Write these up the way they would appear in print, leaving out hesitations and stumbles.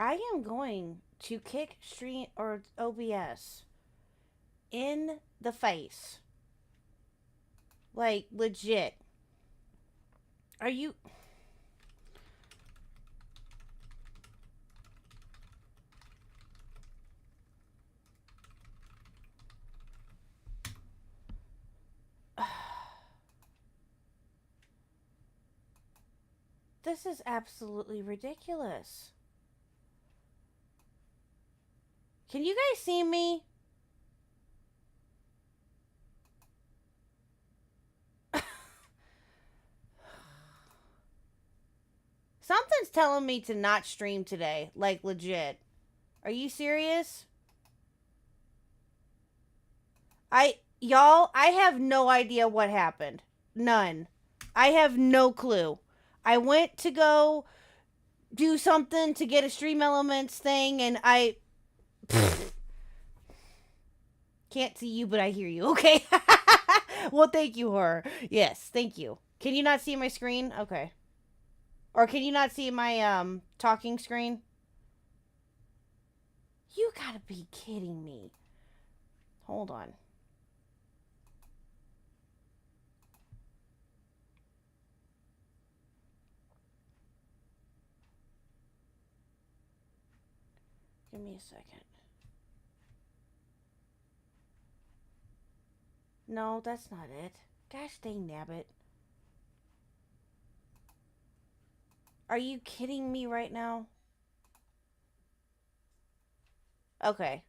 I am going to kick stream or OBS in the face. Like, legit. Are you. This is absolutely ridiculous. Can you guys see me? Something's telling me to not stream today. Like, legit. Are you serious? Y'all, I have no idea what happened. None. I have no clue. I went to go do something to get a Stream Elements thing, and I can't see you, but I hear you. Okay. Well, thank you, horror. Yes, thank you. Can you not see my screen? Okay. Or can you not see my talking screen? You gotta be kidding me. Hold on. Give me a second. No, that's not it. Gosh dang nabbit. Are you kidding me right now? Okay.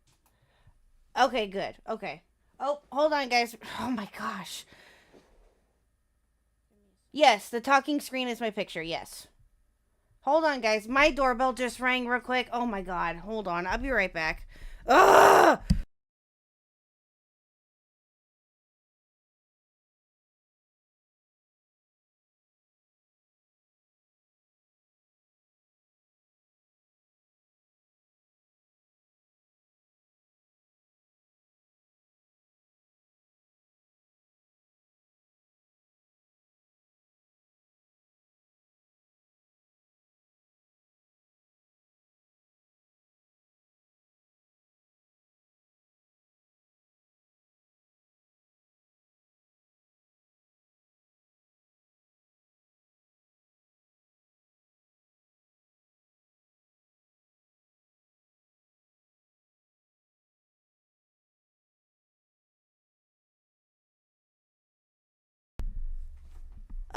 Okay, good. Okay. Oh, hold on, guys. Oh my gosh. Yes, the talking screen is my picture. Yes. Hold on, guys. My doorbell just rang real quick. Oh my god. Hold on. I'll be right back. Ugh!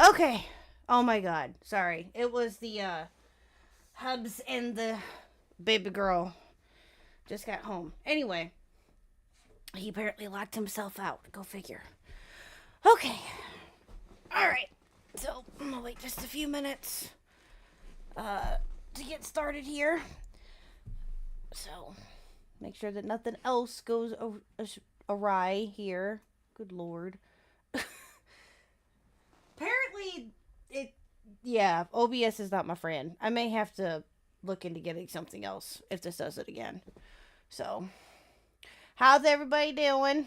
Okay. Oh my god. Sorry. It was the Hubs and the baby girl just got home. Anyway, he apparently locked himself out. Go figure. Okay. All right. So, I'm gonna wait just a few minutes to get started here. So, make sure that nothing else goes awry here. Good lord. Apparently, it. Yeah, OBS is not my friend. I may have to look into getting something else if this does it again. So, how's everybody doing?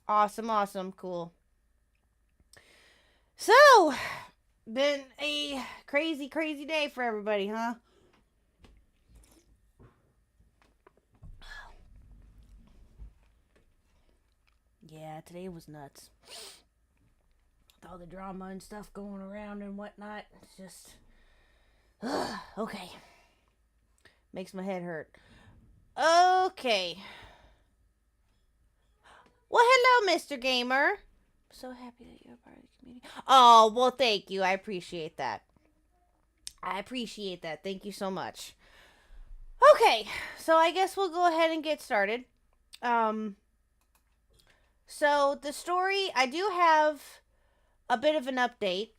Awesome, awesome, cool. So, been a crazy, crazy day for everybody, huh? Yeah, today was nuts. With all the drama and stuff going around and whatnot. It's just. Okay. Makes my head hurt. Okay. Well, hello, Mr. Gamer. So happy that you're a part of the community. Oh, well, thank you. I appreciate that. I appreciate that. Thank you so much. Okay, so I guess we'll go ahead and get started. Um, so the story, I do have a bit of an update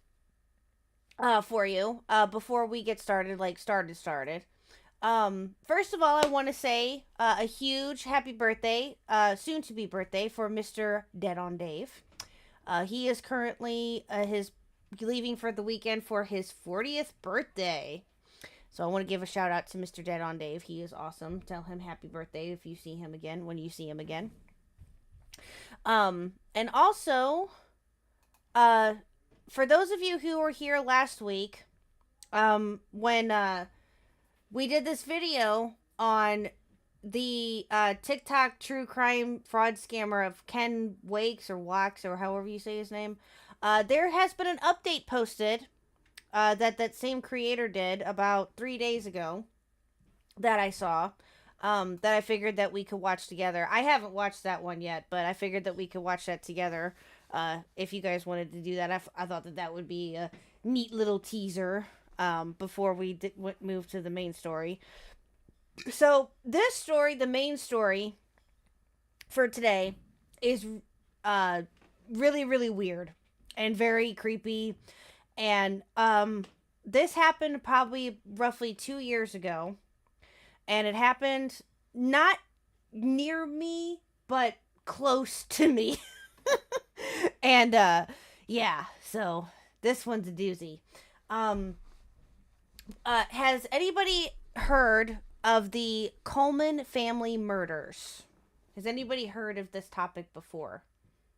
for you before we get started, like started. First of all, I want to say a huge happy birthday, soon to be birthday for Mr. Dead on Dave. He is currently his leaving for the weekend for his 40th birthday. So I want to give a shout out to Mr. Dead on Dave. He is awesome. Tell him happy birthday if you see him again, when you see him again. And also, uh, for those of you who were here last week, when we did this video on the TikTok true crime fraud scammer of Ken Wakes or Wax or however you say his name. There has been an update posted that same creator did about 3 days ago that I saw. That I figured that we could watch together. I haven't watched that one yet, but I figured that we could watch that together. If you guys wanted to do that, I thought that would be a neat little teaser before we move to the main story. So this story, the main story for today, is uh really really weird and very creepy. And this happened probably roughly 2 years ago, and it happened not near me, but close to me. And yeah, so this one's a doozy. Um, has anybody heard of the Coleman family murders? Has anybody heard of this topic before?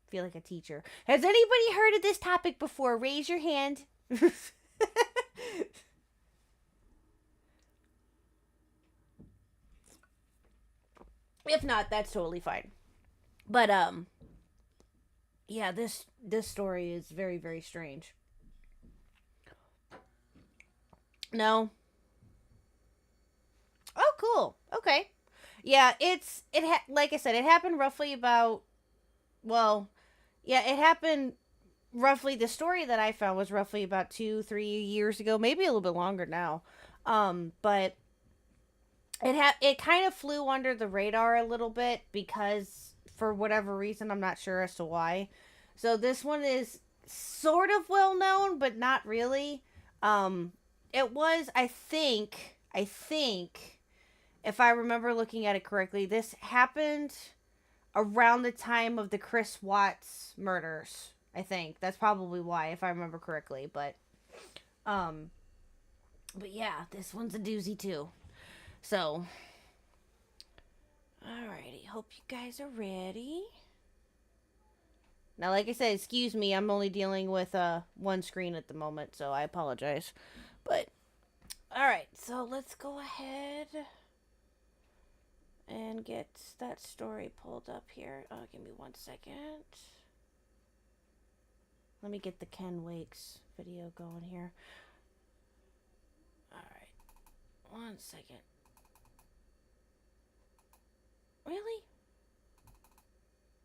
I feel like a teacher. Has anybody heard of this topic before? Raise your hand. If not, that's totally fine. But yeah, this story is very very strange. No. Oh, cool. Okay. Yeah, like I said, it happened roughly about, well, yeah, it happened roughly. The story that I found was roughly about 2 3 years ago, maybe a little bit longer now. But it kind of flew under the radar a little bit because for whatever reason, I'm not sure as to why. So this one is sort of well known, but not really. Um, it was, I think, if I remember looking at it correctly, this happened around the time of the Chris Watts murders. I think that's probably why, if I remember correctly. Um, but yeah, this one's a doozy too. So, alrighty, hope you guys are ready. Now, like I said, excuse me, I'm only dealing with one screen at the moment, so I apologize. But all right, so let's go ahead and get that story pulled up here. Oh, give me 1 second. Let me get the Ken Wakes video going here. All right, 1 second. Really?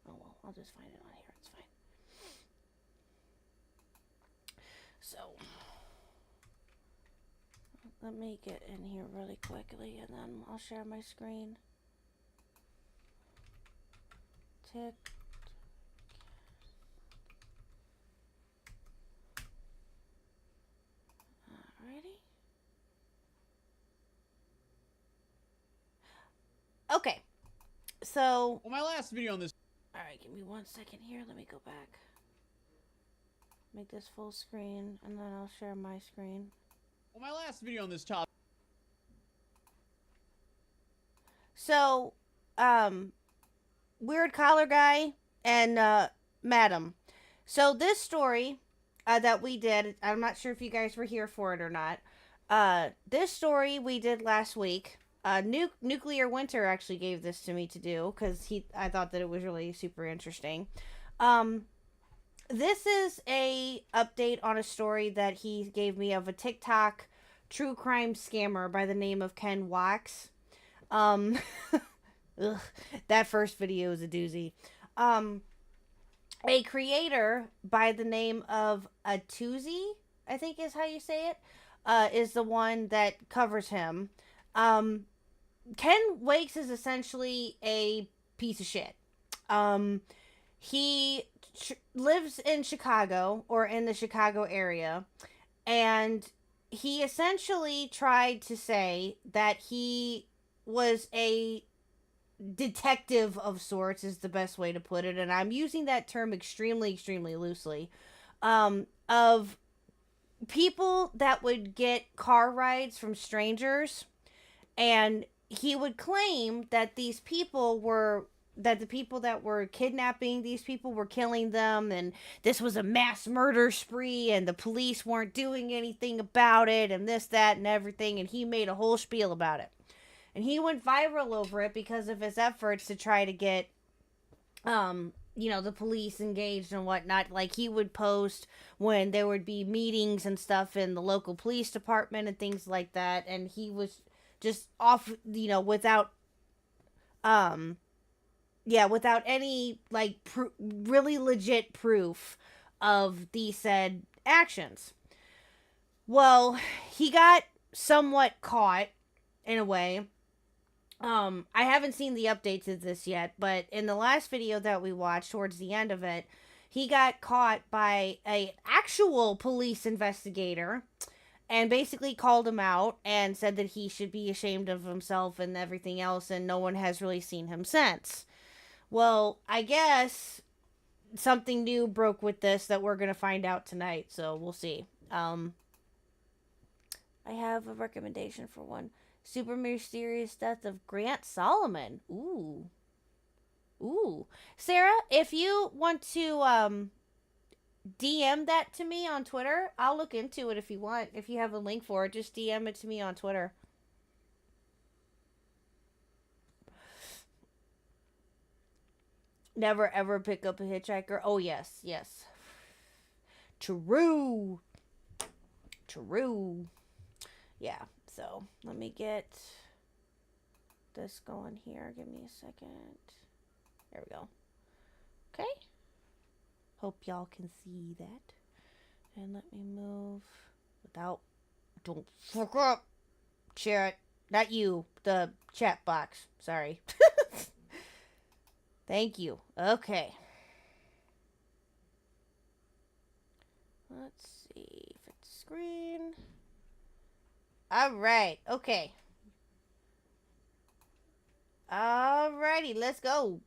Oh well, I'll just find it on here. It's fine. So let me get in here really quickly, and then I'll share my screen. Tick. Alrighty. Okay. So. Well, my last video on this. Alright, give me 1 second here. Let me go back. Make this full screen, and then I'll share my screen. Well, my last video on this topic. So, Weird Collar Guy and Madam. So this story that we did, I'm not sure if you guys were here for it or not. This story we did last week. Nuclear Winter actually gave this to me to do because I thought that it was really super interesting. This is a update on a story that he gave me of a TikTok true crime scammer by the name of Ken Wax. Ugh, that first video is a doozy. A creator by the name of Atuzi, I think is how you say it, is the one that covers him. Ken Wakes is essentially a piece of shit. He lives in Chicago, or in the Chicago area, and he essentially tried to say that he was a detective of sorts, is the best way to put it, and I'm using that term extremely extremely loosely, of people that would get car rides from strangers, and he would claim that these people were that the people that were kidnapping these people were killing them, and this was a mass murder spree, and the police weren't doing anything about it, and this, that, and everything. And he made a whole spiel about it, and he went viral over it because of his efforts to try to get the police engaged and whatnot. Like, he would post when there would be meetings and stuff in the local police department and things like that, and he was just off, without without any like really legit proof of the said actions. Well, he got somewhat caught in a way. I haven't seen the updates of this yet, but in the last video that we watched, towards the end of it, he got caught by a actual police investigator and basically called him out and said that he should be ashamed of himself and everything else, and no one has really seen him since. Well, I guess something new broke with this that we're going to find out tonight, so we'll see. I have a recommendation for one. Super Mysterious Death of Grant Solomon. Ooh. Sarah, if you want to DM that to me on Twitter, I'll look into it if you want. If you have a link for it, just DM it to me on Twitter. Never ever pick up a hitchhiker. Oh, yes. True. Yeah, so let me get this going here. Give me a second. There we go. Okay. Hope y'all can see that. And let me move without... Don't fuck up, chat. Not you. The chat box. Sorry. Thank you. Okay. Let's see. Fit the screen. Alright. Okay. Alrighty. Let's go.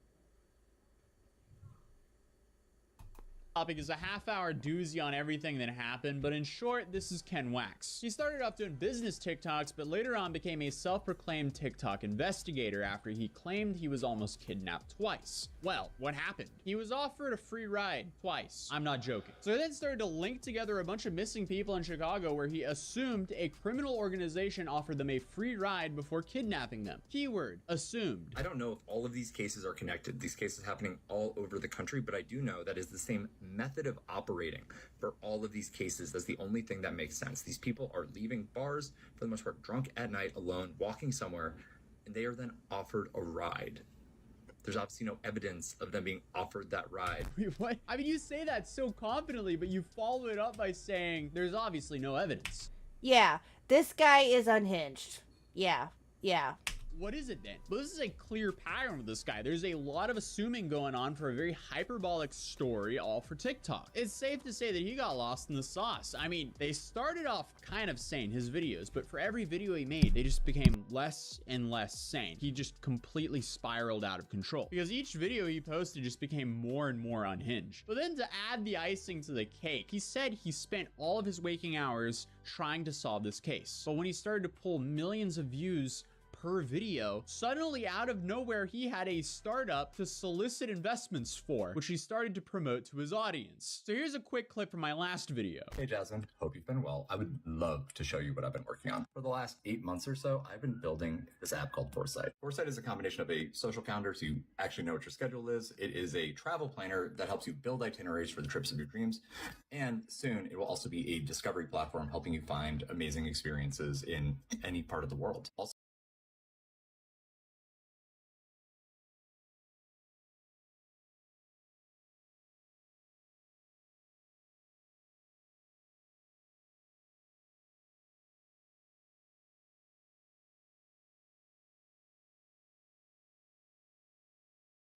Topic is a half-hour doozy on everything that happened, but in short, this is Ken Wax. He started off doing business TikToks, but later on became a self-proclaimed TikTok investigator after he claimed he was almost kidnapped twice. Well, what happened? He was offered a free ride twice. I'm not joking. So he then started to link together a bunch of missing people in Chicago where he assumed a criminal organization offered them a free ride before kidnapping them. Keyword, assumed. I don't know if all of these cases are connected. These cases happening all over the country, but I do know that is the same method of operating for all of these cases. That's the only thing that makes sense. These people are leaving bars, for the most part, drunk at night, alone, walking somewhere, and they are then offered a ride. There's obviously no evidence of them being offered that ride. Wait, what? I mean, you say that so confidently, but you follow it up by saying there's obviously no evidence. Yeah, this guy is unhinged. Yeah. What is it then? Well, this is a clear pattern with this guy. There's a lot of assuming going on for a very hyperbolic story, all for TikTok. It's safe to say that he got lost in the sauce. I mean, they started off kind of sane, his videos, but for every video he made, they just became less and less sane. He just completely spiraled out of control because each video he posted just became more and more unhinged. But then to add the icing to the cake, he said he spent all of his waking hours trying to solve this case. But when he started to pull millions of views per video, suddenly out of nowhere, he had a startup to solicit investments for, which he started to promote to his audience. So here's a quick clip from my last video. Hey Jasmine, hope you've been well. I would love to show you what I've been working on. For the last 8 months or so, I've been building this app called Foresight. Foresight is a combination of a social calendar so you actually know what your schedule is. It is a travel planner that helps you build itineraries for the trips of your dreams. And soon it will also be a discovery platform helping you find amazing experiences in any part of the world.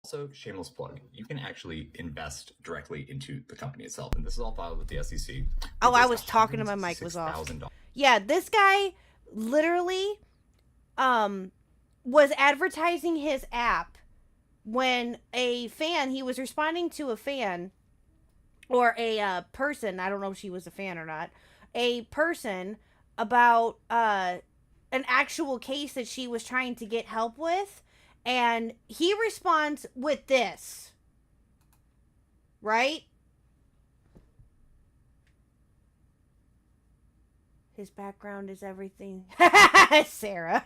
Also, shameless plug, you can actually invest directly into the company itself, and this is all filed with the SEC. Oh, I was talking to my mic was off. Yeah, this guy literally was advertising his app when a fan, he was responding to a fan or a person, I don't know if she was a fan or not, a person about an actual case that she was trying to get help with. And he responds with this, right? His background is everything. Sarah.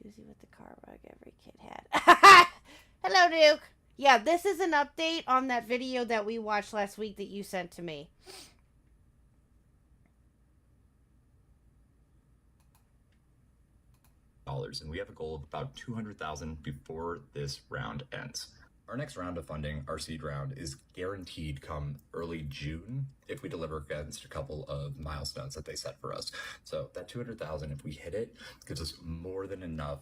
Tuesday with the car rug every kid had. Hello, Duke. Yeah, this is an update on that video that we watched last week that you sent to me. And we have a goal of about 200,000 before this round ends. Our next round of funding, our seed round, is guaranteed come early June if we deliver against a couple of milestones that they set for us. So that 200,000, if we hit it, gives us more than enough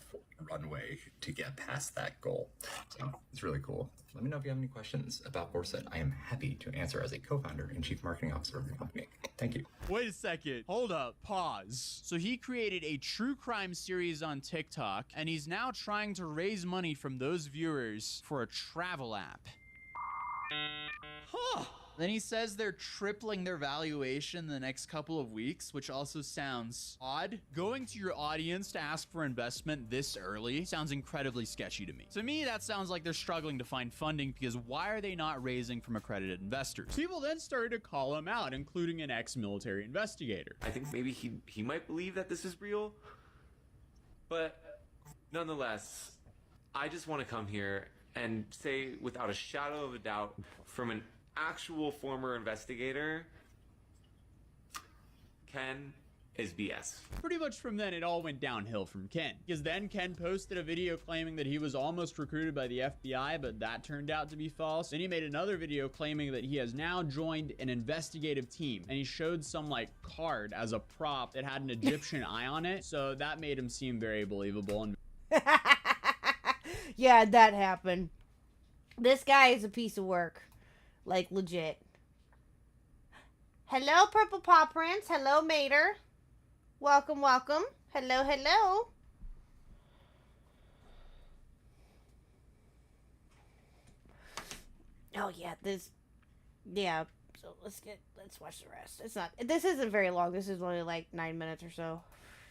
runway to get past that goal. So it's really cool. Let me know if you have any questions about Foresight. I am happy to answer as a co-founder and chief marketing officer of the company. Thank you. Wait a second. Hold up. Pause. So he created a true crime series on TikTok, and he's now trying to raise money from those viewers for a travel app. Huh. Then he says they're tripling their valuation in the next couple of weeks, which also sounds odd. Going to your audience to ask for investment this early sounds incredibly sketchy to me. To me, that sounds like they're struggling to find funding because why are they not raising from accredited investors? People then started to call him out, including an ex-military investigator. I think maybe he might believe that this is real, but nonetheless, I just want to come here and say without a shadow of a doubt from an actual former investigator, Ken is BS. Pretty much from then, it all went downhill from Ken. Because then Ken posted a video claiming that he was almost recruited by the FBI, but that turned out to be false. Then he made another video claiming that he has now joined an investigative team, and he showed some like card as a prop that had an Egyptian eye on it. So that made him seem very believable. And Yeah, that happened. This guy is a piece of work. Like, legit. Hello, Purple Paw Prince. Hello, Mater. Welcome, welcome. Hello, hello. Oh, yeah, this... Yeah, so let's watch the rest. This isn't very long. This is only like 9 minutes or so.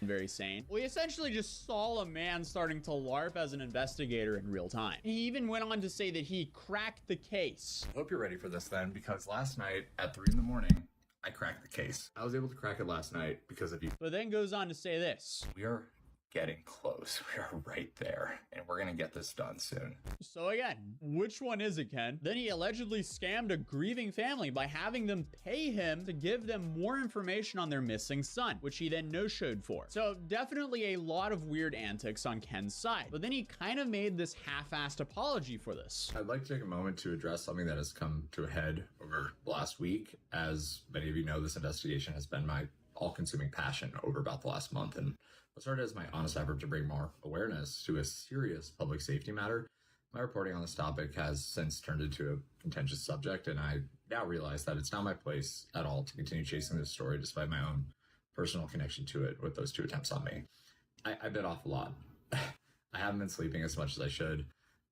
very sane. We essentially just saw a man starting to LARP as an investigator in real time. He even went on to say that he cracked the case. I hope you're ready for this then, because last night at 3 in the morning, I cracked the case. I was able to crack it last night because of you. But then goes on to say this. We are getting close. We are right there, and we're gonna get this done soon. So again, which one is it, Ken? Then he allegedly scammed a grieving family by having them pay him to give them more information on their missing son, which he then no-showed for. So definitely a lot of weird antics on Ken's side. But then he kind of made this half-assed apology for this. I'd like to take a moment to address something that has come to a head over the last week. As many of you know, this investigation has been my all-consuming passion over about the last month, and what started as my honest effort to bring more awareness to a serious public safety matter, my reporting on this topic has since turned into a contentious subject, and I now realize that it's not my place at all to continue chasing this story despite my own personal connection to it with those 2 attempts on me. I bit off a lot. I haven't been sleeping as much as I should.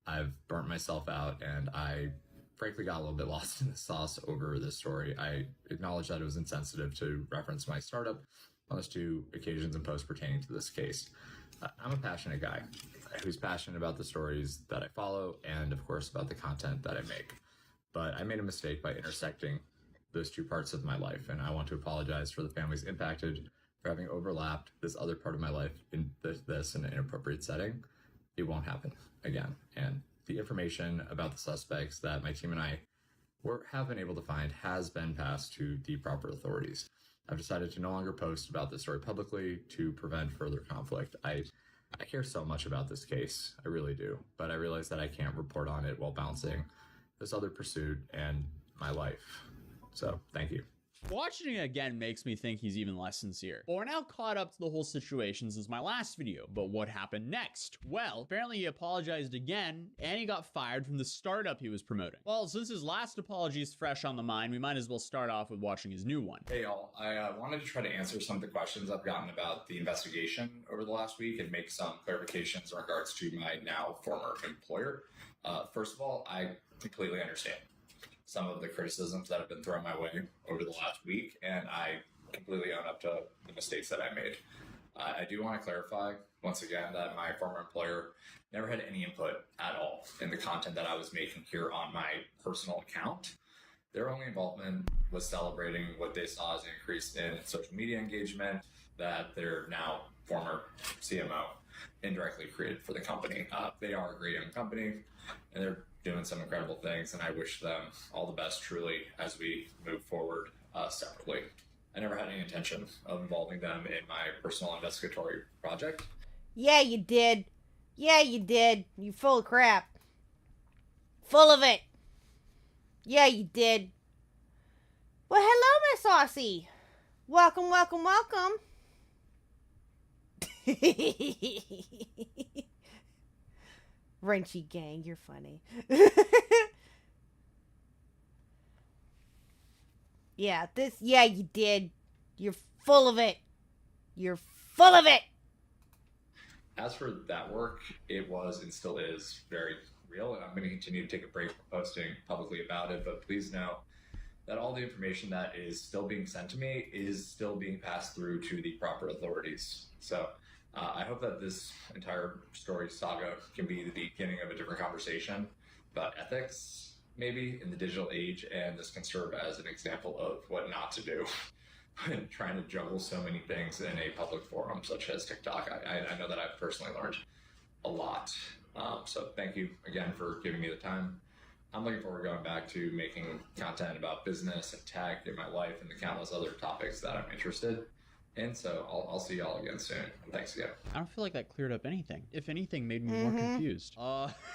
I've burnt myself out, and I frankly got a little bit lost in the sauce over this story. I acknowledge that it was insensitive to reference my startup on those 2 occasions and posts pertaining to this case. I'm a passionate guy who's passionate about the stories that I follow and, of course, about the content that I make. But I made a mistake by intersecting those 2 parts of my life, and I want to apologize for the families impacted for having overlapped this other part of my life in this in an inappropriate setting. It won't happen again. And the information about the suspects that my team and I have been able to find has been passed to the proper authorities. I've decided to no longer post about this story publicly to prevent further conflict. I care so much about this case, I really do, but I realize that I can't report on it while balancing this other pursuit and my life. So, thank you. Watching it again makes me think he's even less sincere. But we're now caught up to the whole situation since my last video. But what happened next? Well, apparently he apologized again, and he got fired from the startup he was promoting. Well, since his last apology is fresh on the mind, we might as well start off with watching his new one. Hey y'all, I wanted to try to answer some of the questions I've gotten about the investigation over the last week and make some clarifications in regards to my now former employer. First of all, I completely understand some of the criticisms that have been thrown my way over the last week, and I completely own up to the mistakes that I made. I do want to clarify once again, that my former employer never had any input at all in the content that I was making here on my personal account. Their only involvement was celebrating what they saw as an increase in social media engagement that their now former CMO indirectly created for the company. They are a great young company, and they're doing some incredible things, and I wish them all the best, truly, as we move forward separately. I never had any intention of involving them in my personal investigatory project. Yeah, you did. Yeah, you did. You full of crap. Full of it. Yeah, you did. Well, hello, Miss Aussie. Welcome, welcome, welcome. Wrenchy gang, you're funny. Yeah, you did. You're full of it. You're full of it. As for that work, it was and still is very real, and I'm going to continue to take a break from posting publicly about it, but please know that all the information that is still being sent to me is still being passed through to the proper authorities. So I hope that this entire story saga can be the beginning of a different conversation about ethics, maybe, in the digital age, and this can serve as an example of what not to do when trying to juggle so many things in a public forum such as TikTok. I know that I've personally learned a lot. So thank you again for giving me the time. I'm looking forward to going back to making content about business and tech in my life and the countless other topics that I'm interested in. So I'll see y'all again soon. Thanks again. I don't feel like that cleared up anything. If anything, made me more confused.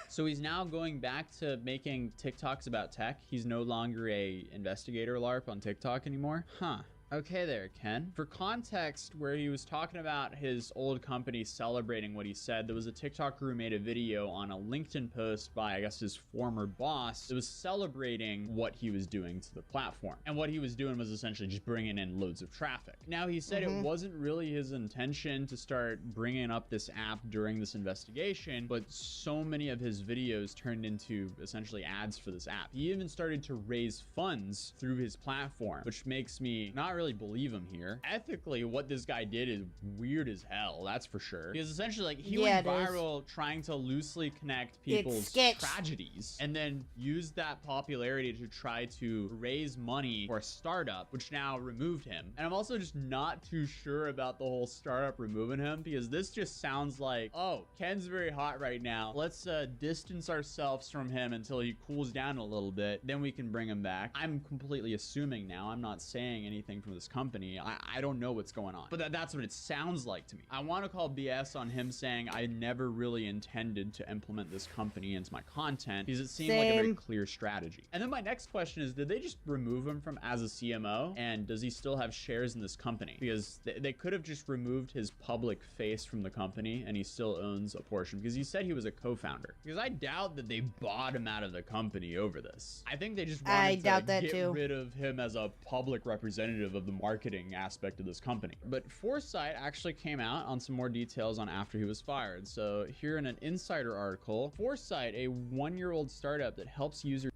So he's now going back to making TikToks about tech. He's no longer a investigator LARP on TikTok anymore. Huh. Okay there, Ken. For context, where he was talking about his old company celebrating what he said, there was a TikToker who made a video on a LinkedIn post by, I guess, his former boss. It was celebrating what he was doing to the platform. And what he was doing was essentially just bringing in loads of traffic. Now, he said it wasn't really his intention to start bringing up this app during this investigation, but so many of his videos turned into essentially ads for this app. He even started to raise funds through his platform, which makes me not really believe him here. Ethically, what this guy did is weird as hell, that's for sure. Because essentially, like, he went viral trying to loosely connect people's tragedies and then use that popularity to try to raise money for a startup, which now removed him. And I'm also just not too sure about the whole startup removing him, because this just sounds like, oh, Ken's very hot right now. Let's distance ourselves from him until he cools down a little bit. Then we can bring him back. I'm completely assuming now. I'm not saying anything from this company. I don't know what's going on, but that's what it sounds like to me. I want to call BS on him saying I never really intended to implement this company into my content, because it seemed like a very clear strategy. And then my next question is, did they just remove him from as a CMO? And does he still have shares in this company? Because they could have just removed his public face from the company and he still owns a portion, because he said he was a co-founder. Because I doubt that they bought him out of the company over this. I think they just wanted to get rid of him as a public representative of the marketing aspect of this company. But Foresight actually came out on some more details on after he was fired. So here in an insider article, Foresight, a one-year-old startup that helps users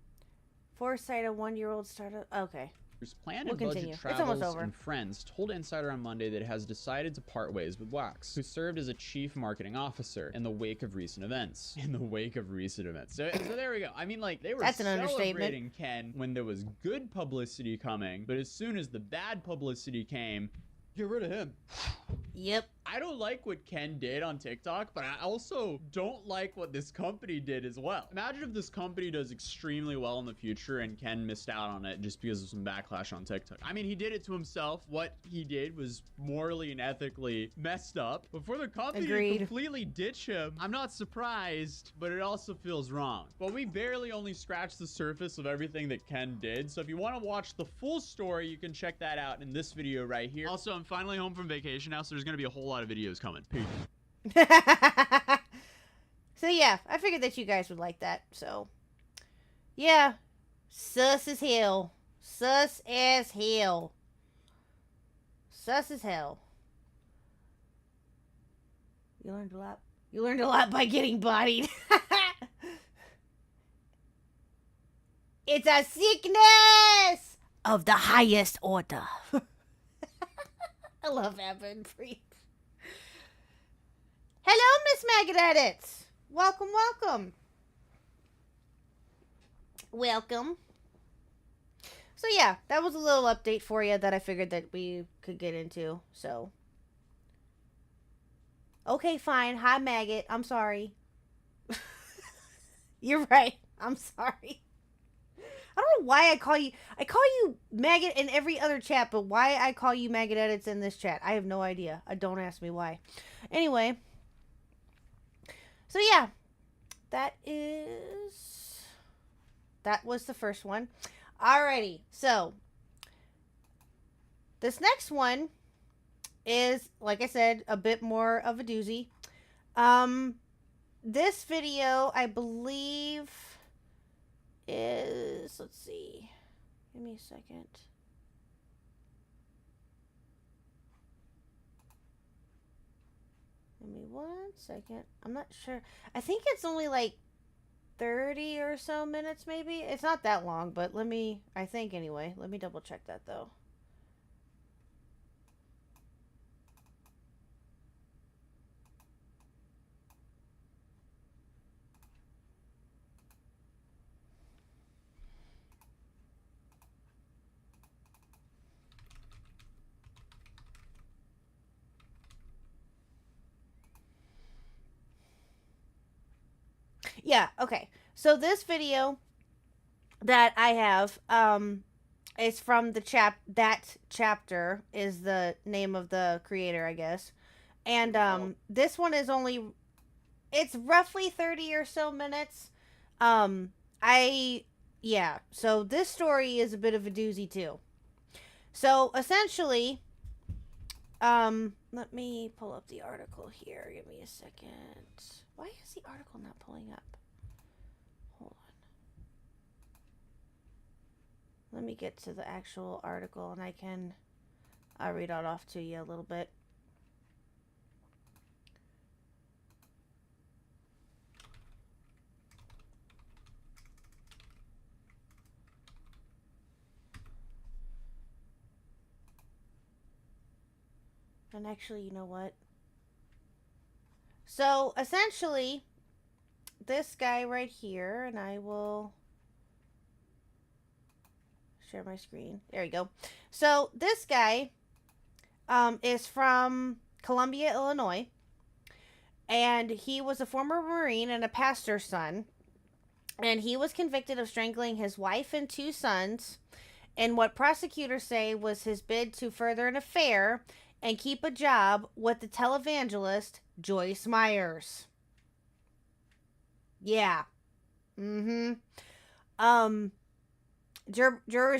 Foresight, a one-year-old startup. Okay. plan and budget travels and friends, told Insider on Monday that it has decided to part ways with Wax, who served as a chief marketing officer in the wake of recent events. So there we go. I mean, like, they were celebrating Ken when there was good publicity coming, but as soon as the bad publicity came, get rid of him. Yep. I don't like what Ken did on TikTok, but I also don't like what this company did as well. Imagine if this company does extremely well in the future and Ken missed out on it just because of some backlash on TikTok. I mean, he did it to himself. What he did was morally and ethically messed up. But for the company to completely ditch him, I'm not surprised, but it also feels wrong. But we barely only scratched the surface of everything that Ken did. So if you want to watch the full story, you can check that out in this video right here. Also, I'm finally home from vacation now, so there's going to be a whole lot of videos coming. Peace. So yeah, I figured that you guys would like that. So yeah, sus as hell. Sus as hell. Sus as hell. You learned a lot. You learned a lot by getting bodied. It's a sickness of the highest order. I love Evan Priest. Hello, Miss Maggot Edits. Welcome, welcome. Welcome. So yeah, that was a little update for you that I figured that we could get into. So, okay, fine. Hi, Maggot. I'm sorry. You're right. I'm sorry. I don't know why I call you Maggot in every other chat, but why I call you Maggot Edits in this chat, I have no idea. Don't ask me why. Anyway, so yeah, that was the first one. Alrighty, so this next one is, like I said, a bit more of a doozy. This video, I believe, is, let's see, give me a second. Give me 1 second. I'm not sure. I think it's only like 30 or so minutes, maybe. It's not that long, but I think anyway. Let me double check that though. Yeah, okay. So this video that I have is from that chapter is the name of the creator, I guess. And this one is it's roughly 30 or so minutes. I yeah, so this story is a bit of a doozy too. So essentially, let me pull up the article here. Give me a second. Why is the article not pulling up? Hold on. Let me get to the actual article and I'll read it off to you a little bit. And actually, you know what? So, essentially, this guy right here, and I will share my screen. There you go. So, this guy is from Columbia, Illinois, and he was a former Marine and a pastor's son, and he was convicted of strangling his wife and 2 sons in what prosecutors say was his bid to further an affair and keep a job with the televangelist Joyce Myers. Yeah. Jurors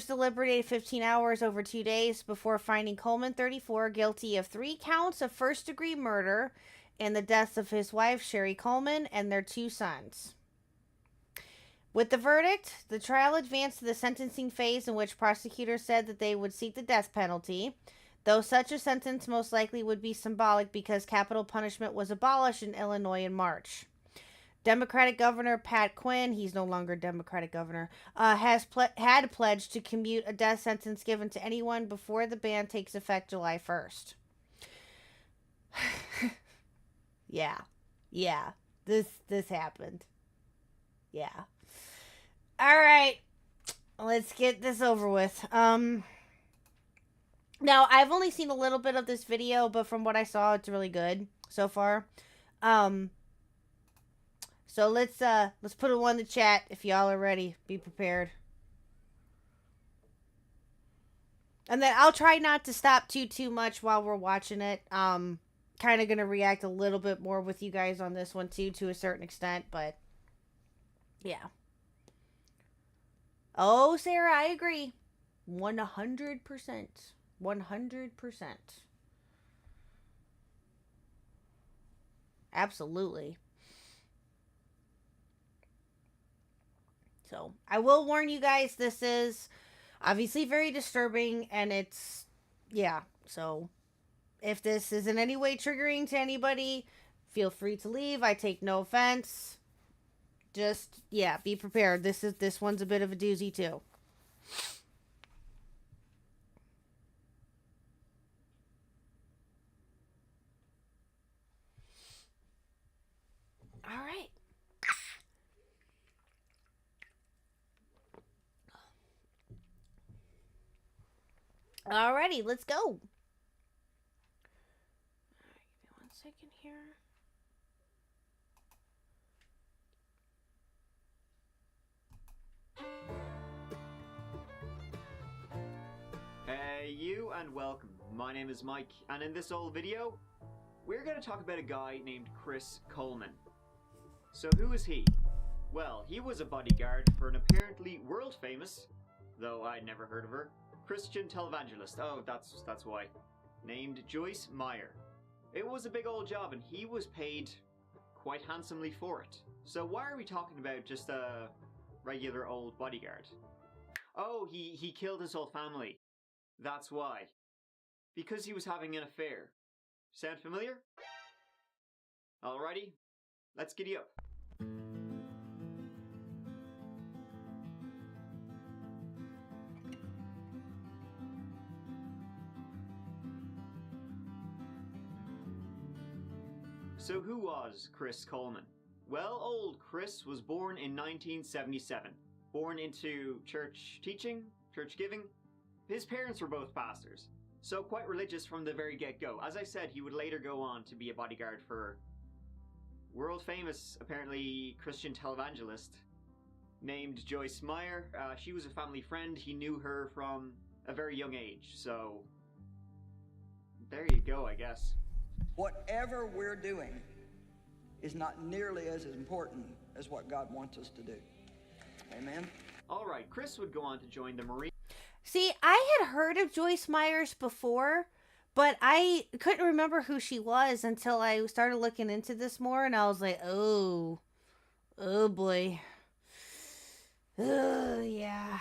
deliberated 15 hours over 2 days before finding Coleman, 34, guilty of 3 counts of first-degree murder in the deaths of his wife, Sherry Coleman, and their 2 sons. With the verdict, the trial advanced to the sentencing phase in which prosecutors said that they would seek the death penalty, though such a sentence most likely would be symbolic because capital punishment was abolished in Illinois in March. Democratic Governor Pat Quinn, he's no longer Democratic Governor, had pledged to commute a death sentence given to anyone before the ban takes effect July 1st. Yeah. This happened. Yeah. All right. Let's get this over with. Now, I've only seen a little bit of this video, but from what I saw, it's really good so far. So let's put a 1 in the chat if y'all are ready. Be prepared. And then I'll try not to stop too much while we're watching it. Kind of gonna react a little bit more with you guys on this one too, to a certain extent, but yeah. Oh, Sarah, I agree. 100%. 100%. Absolutely. So, I will warn you guys, this is obviously very disturbing, and it's, yeah, so if this is in any way triggering to anybody, feel free to leave. I take no offense. Just, yeah, be prepared. This one's a bit of a doozy, too. Alrighty, let's go. Alright, give me 1 second here. Hey you, and welcome. My name is Mike, and in this old video, we're going to talk about a guy named Chris Coleman. So who is he? Well, he was a bodyguard for an apparently world famous, though I'd never heard of her, Christian televangelist. Oh, that's why. Named Joyce Meyer. It was a big old job, and he was paid quite handsomely for it. So why are we talking about just a regular old bodyguard? Oh, he killed his whole family. That's why. Because he was having an affair. Sound familiar? Alrighty, let's giddy up. So who was Chris Coleman? Well, old Chris was born in 1977. Born into church teaching, church giving. His parents were both pastors, so quite religious from the very get-go. As I said, he would later go on to be a bodyguard for world famous, apparently, Christian televangelist named Joyce Meyer. She was a family friend. He knew her from a very young age, so there you go, I guess. Whatever we're doing is not nearly as important as what God wants us to do. Amen? Alright, Chris would go on to join the Marine. See, I had heard of Joyce Myers before, but I couldn't remember who she was until I started looking into this more, and I was like, oh boy. Yeah,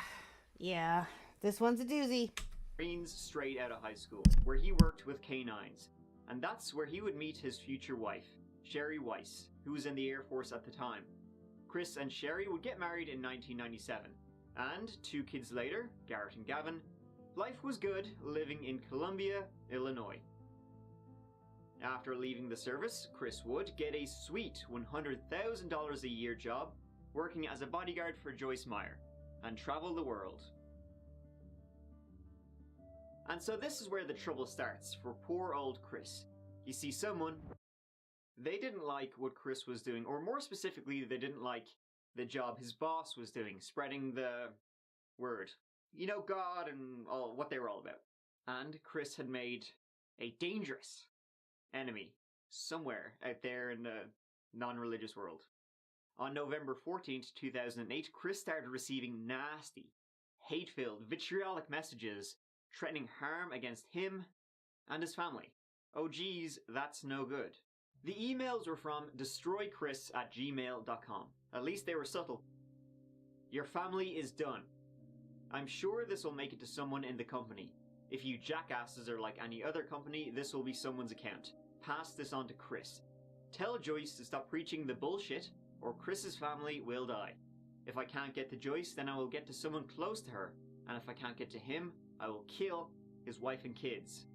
this one's a doozy. Marines straight out of high school, where he worked with canines. And that's where he would meet his future wife, Sherry Weiss, who was in the Air Force at the time. Chris and Sherry would get married in 1997. And 2 kids later, Garrett and Gavin, life was good living in Columbia, Illinois. After leaving the service, Chris would get a sweet $100,000 a year job working as a bodyguard for Joyce Meyer and travel the world. And so this is where the trouble starts for poor old Chris. You see, they didn't like what Chris was doing, or more specifically, they didn't like the job his boss was doing, spreading the word. You know, God and all what they were all about. And Chris had made a dangerous enemy somewhere out there in the non-religious world. On November 14th, 2008, Chris started receiving nasty, hate-filled, vitriolic messages threatening harm against him and his family. Oh geez, that's no good. The emails were from destroychris@gmail.com. At least they were subtle. Your family is done. I'm sure this will make it to someone in the company. If you jackasses are like any other company, this will be someone's account. Pass this on to Chris. Tell Joyce to stop preaching the bullshit, or Chris's family will die. If I can't get to Joyce, then I will get to someone close to her. And if I can't get to him, I will kill his wife and kids.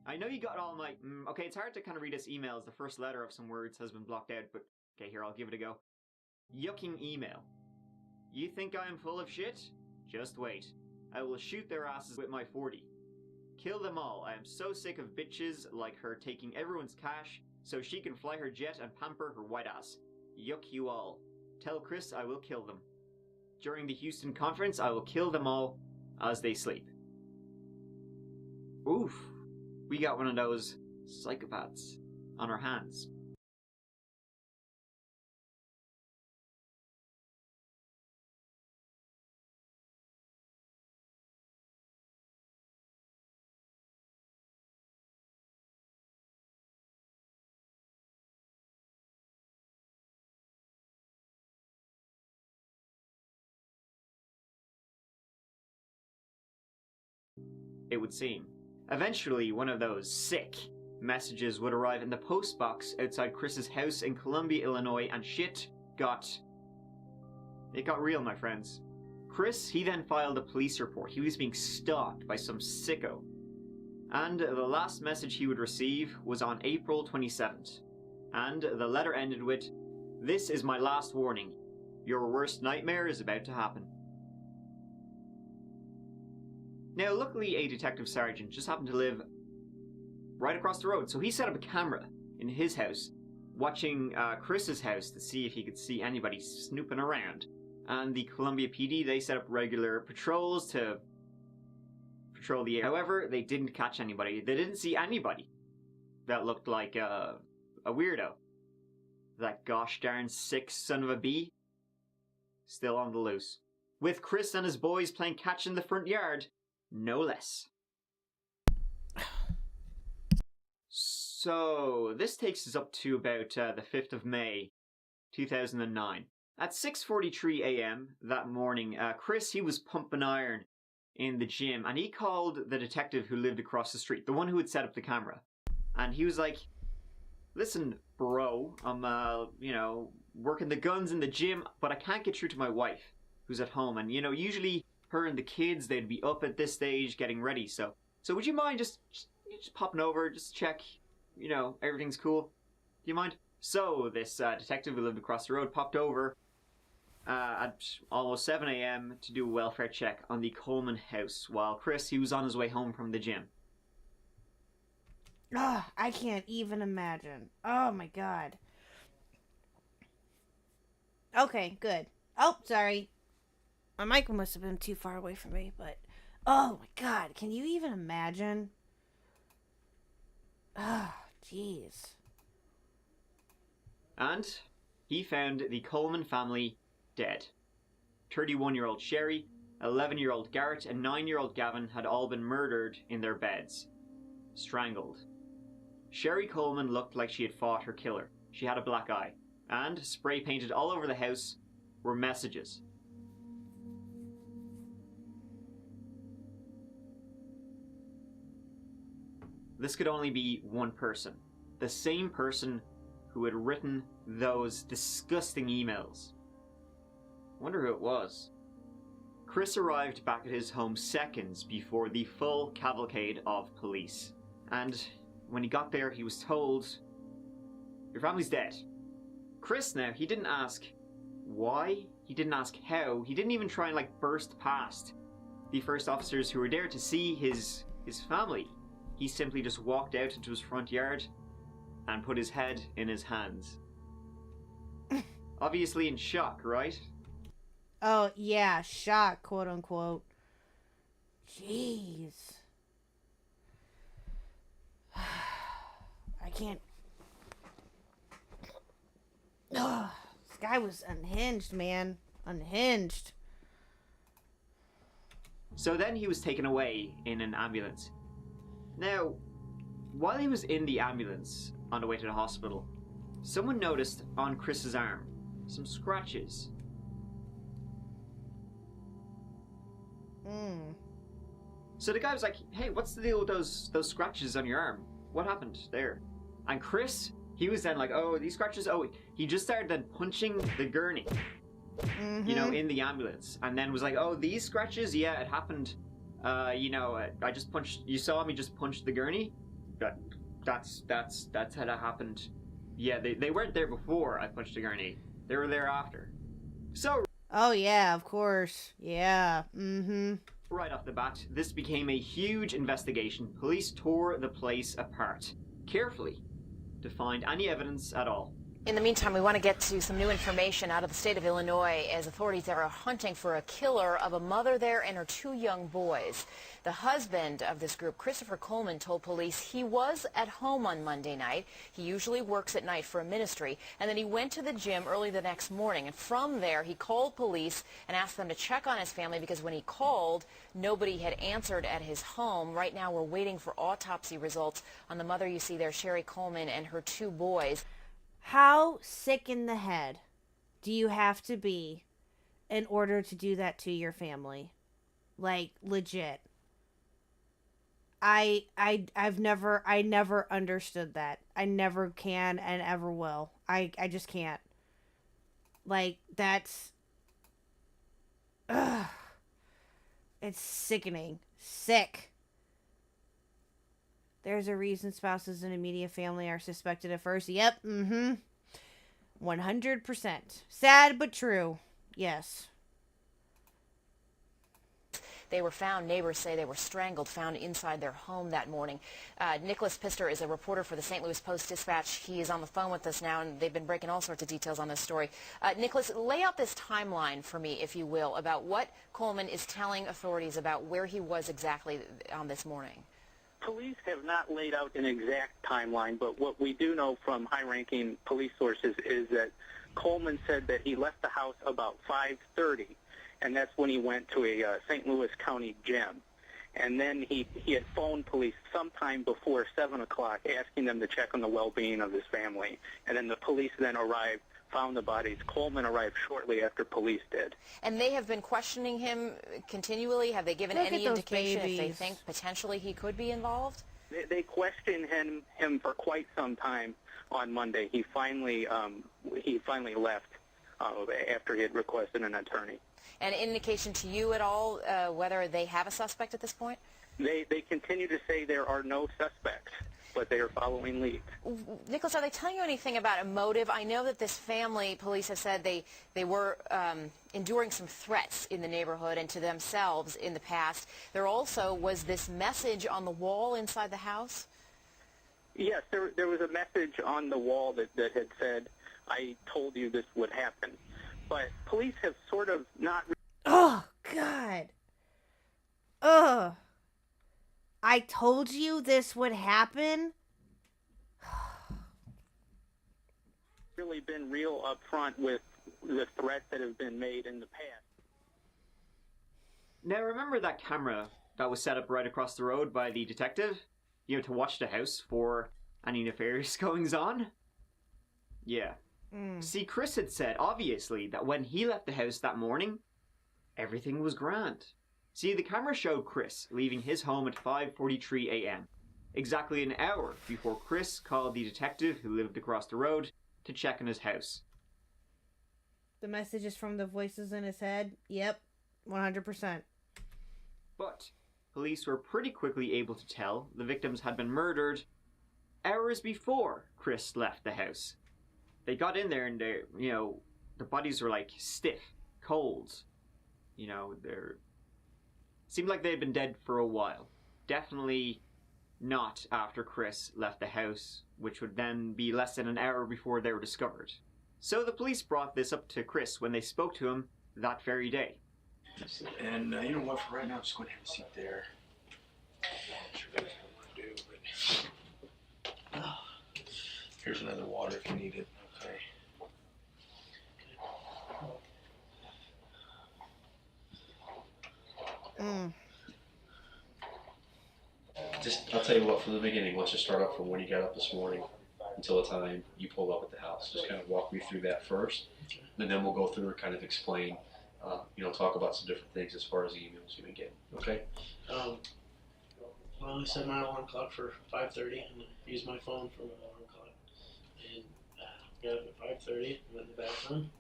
I know you got all my... okay, it's hard to kind of read this email as the first letter of some words has been blocked out, but... okay, here, I'll give it a go. Yucking email. You think I am full of shit? Just wait. I will shoot their asses with my 40. Kill them all. I am so sick of bitches like her taking everyone's cash so she can fly her jet and pamper her white ass. Yuck you all. Tell Chris I will kill them. During the Houston conference, I will kill them all as they sleep. Oof. We got one of those psychopaths on our hands. It would seem. Eventually, one of those sick messages would arrive in the post box outside Chris's house in Columbia, Illinois, and shit it got real, my friends. Chris, he then filed a police report. He was being stalked by some sicko. And the last message he would receive was on April 27th. And the letter ended with, "This is my last warning. Your worst nightmare is about to happen." Now, luckily, a detective sergeant just happened to live right across the road, so he set up a camera in his house, watching Chris's house to see if he could see anybody snooping around. And the Columbia PD, they set up regular patrols to patrol the area. However, they didn't catch anybody. They didn't see anybody that looked like a weirdo. That gosh darn sick son of a bee, still on the loose. With Chris and his boys playing catch in the front yard, no less. So, this takes us up to about the 5th of May, 2009. At 6:43 a.m. that morning, Chris, he was pumping iron in the gym, and he called the detective who lived across the street, the one who had set up the camera. And he was like, listen, bro, I'm, working the guns in the gym, but I can't get through to my wife, who's at home. And, usually her and the kids, they'd be up at this stage getting ready. So would you mind just popping over, just check, everything's cool? Do you mind? So this detective who lived across the road popped over at almost 7 a.m. to do a welfare check on the Coleman house, while Chris, he was on his way home from the gym. I can't even imagine. Oh my god. Okay, good. Oh, sorry. My mic must have been too far away from me, but... Oh my god, can you even imagine? Oh, jeez. And he found the Coleman family dead. 31-year-old Sherry, 11-year-old Garrett, and 9-year-old Gavin had all been murdered in their beds. Strangled. Sherry Coleman looked like she had fought her killer. She had a black eye. And, spray painted all over the house, were messages. This could only be one person. The same person who had written those disgusting emails. Wonder who it was. Chris arrived back at his home seconds before the full cavalcade of police. And when he got there, he was told, your family's dead. Chris now, he didn't ask why, he didn't ask how, he didn't even try and burst past the first officers who were there to see his family. He simply just walked out into his front yard and put his head in his hands. Obviously in shock, right? Oh, yeah, shock, quote unquote. Jeez. I can't... Ugh, this guy was unhinged, man. Unhinged. So then he was taken away in an ambulance. Now, while he was in the ambulance on the way to the hospital, someone noticed on Chris's arm some scratches. So the guy was like, hey, what's the deal with those scratches on your arm? What happened there? And Chris, he was then like, oh, these scratches, oh, he just started then punching the gurney, in the ambulance. And then was like, oh, these scratches, yeah, it happened, I just punched, you saw me just punch the gurney? That's how that happened. Yeah, they weren't there before I punched the gurney. They were there after. So... Oh, yeah, of course. Yeah, Right off the bat, this became a huge investigation. Police tore the place apart, carefully, to find any evidence at all. In the meantime, we want to get to some new information out of the state of Illinois as authorities are hunting for a killer of a mother there and her 2 young boys. The husband of this group, Christopher Coleman, told police he was at home on Monday night. He usually works at night for a ministry, and then he went to the gym early the next morning. And from there, he called police and asked them to check on his family because when he called, nobody had answered at his home. Right now, we're waiting for autopsy results on the mother you see there, Sherry Coleman, and her 2 boys. How sick in the head do you have to be in order to do that to your family? Like, legit. I never understood that. I never can and ever will. I just can't. Like, that's... Ugh. It's sickening. Sick. There's a reason spouses and immediate family are suspected at first. Yep, 100%. Sad but true. Yes. They were found, neighbors say they were strangled, found inside their home that morning. Nicholas Pister is a reporter for the St. Louis Post-Dispatch. He is on the phone with us now, and they've been breaking all sorts of details on this story. Nicholas, lay out this timeline for me, if you will, about what Coleman is telling authorities about where he was exactly on this morning. Police have not laid out an exact timeline, but what we do know from high-ranking police sources is that Coleman said that he left the house about 5:30, and that's when he went to a St. Louis County gym. And then he had phoned police sometime before 7 o'clock asking them to check on the well-being of his family. And then the police then arrived, found the bodies. Coleman arrived shortly after police did. And they have been questioning him continually? Have they given Look at any those indication if they babies. think potentially he could be involved? They questioned him for quite some time on Monday. He finally left after he had requested an attorney. An indication to you at all whether they have a suspect at this point? They continue to say there are no suspects, but they are following leads. Nicholas, are they telling you anything about a motive? I know that this family, police have said they were enduring some threats in the neighborhood and to themselves in the past. There also was this message on the wall inside the house? Yes, there was a message on the wall that had said, "I told you this would happen." But police have sort of not... Oh, God. Ugh. I told you this would happen? really been real upfront with the threats that have been made in the past. Now remember that camera that was set up right across the road by the detective? You know, to watch the house for any nefarious goings on? Yeah. See, Chris had said, obviously, that when he left the house that morning, everything was grand. See, the camera showed Chris leaving his home at 5:43 a.m., exactly an hour before Chris called the detective who lived across the road to check on his house. The messages from the voices in his head? Yep, 100%. But police were pretty quickly able to tell the victims had been murdered hours before Chris left the house. They got in there and the bodies were like stiff, cold. Seemed like they had been dead for a while. Definitely not after Chris left the house, which would then be less than an hour before they were discovered. So the police brought this up to Chris when they spoke to him that very day. And you know what, for right now, just go ahead and have a seat there. I'm sure that's what I want to do, but here's another water if you need it. Okay. I'll tell you what, from the beginning, let's just start off from when you got up this morning until the time you pulled up at the house. Just kind of walk me through that first, and then we'll go through and kind of explain, talk about some different things as far as the emails you've been getting, okay? Well, I set my alarm clock for 5:30 and used my phone for my alarm clock. And got up at 5:30, went in the bathroom,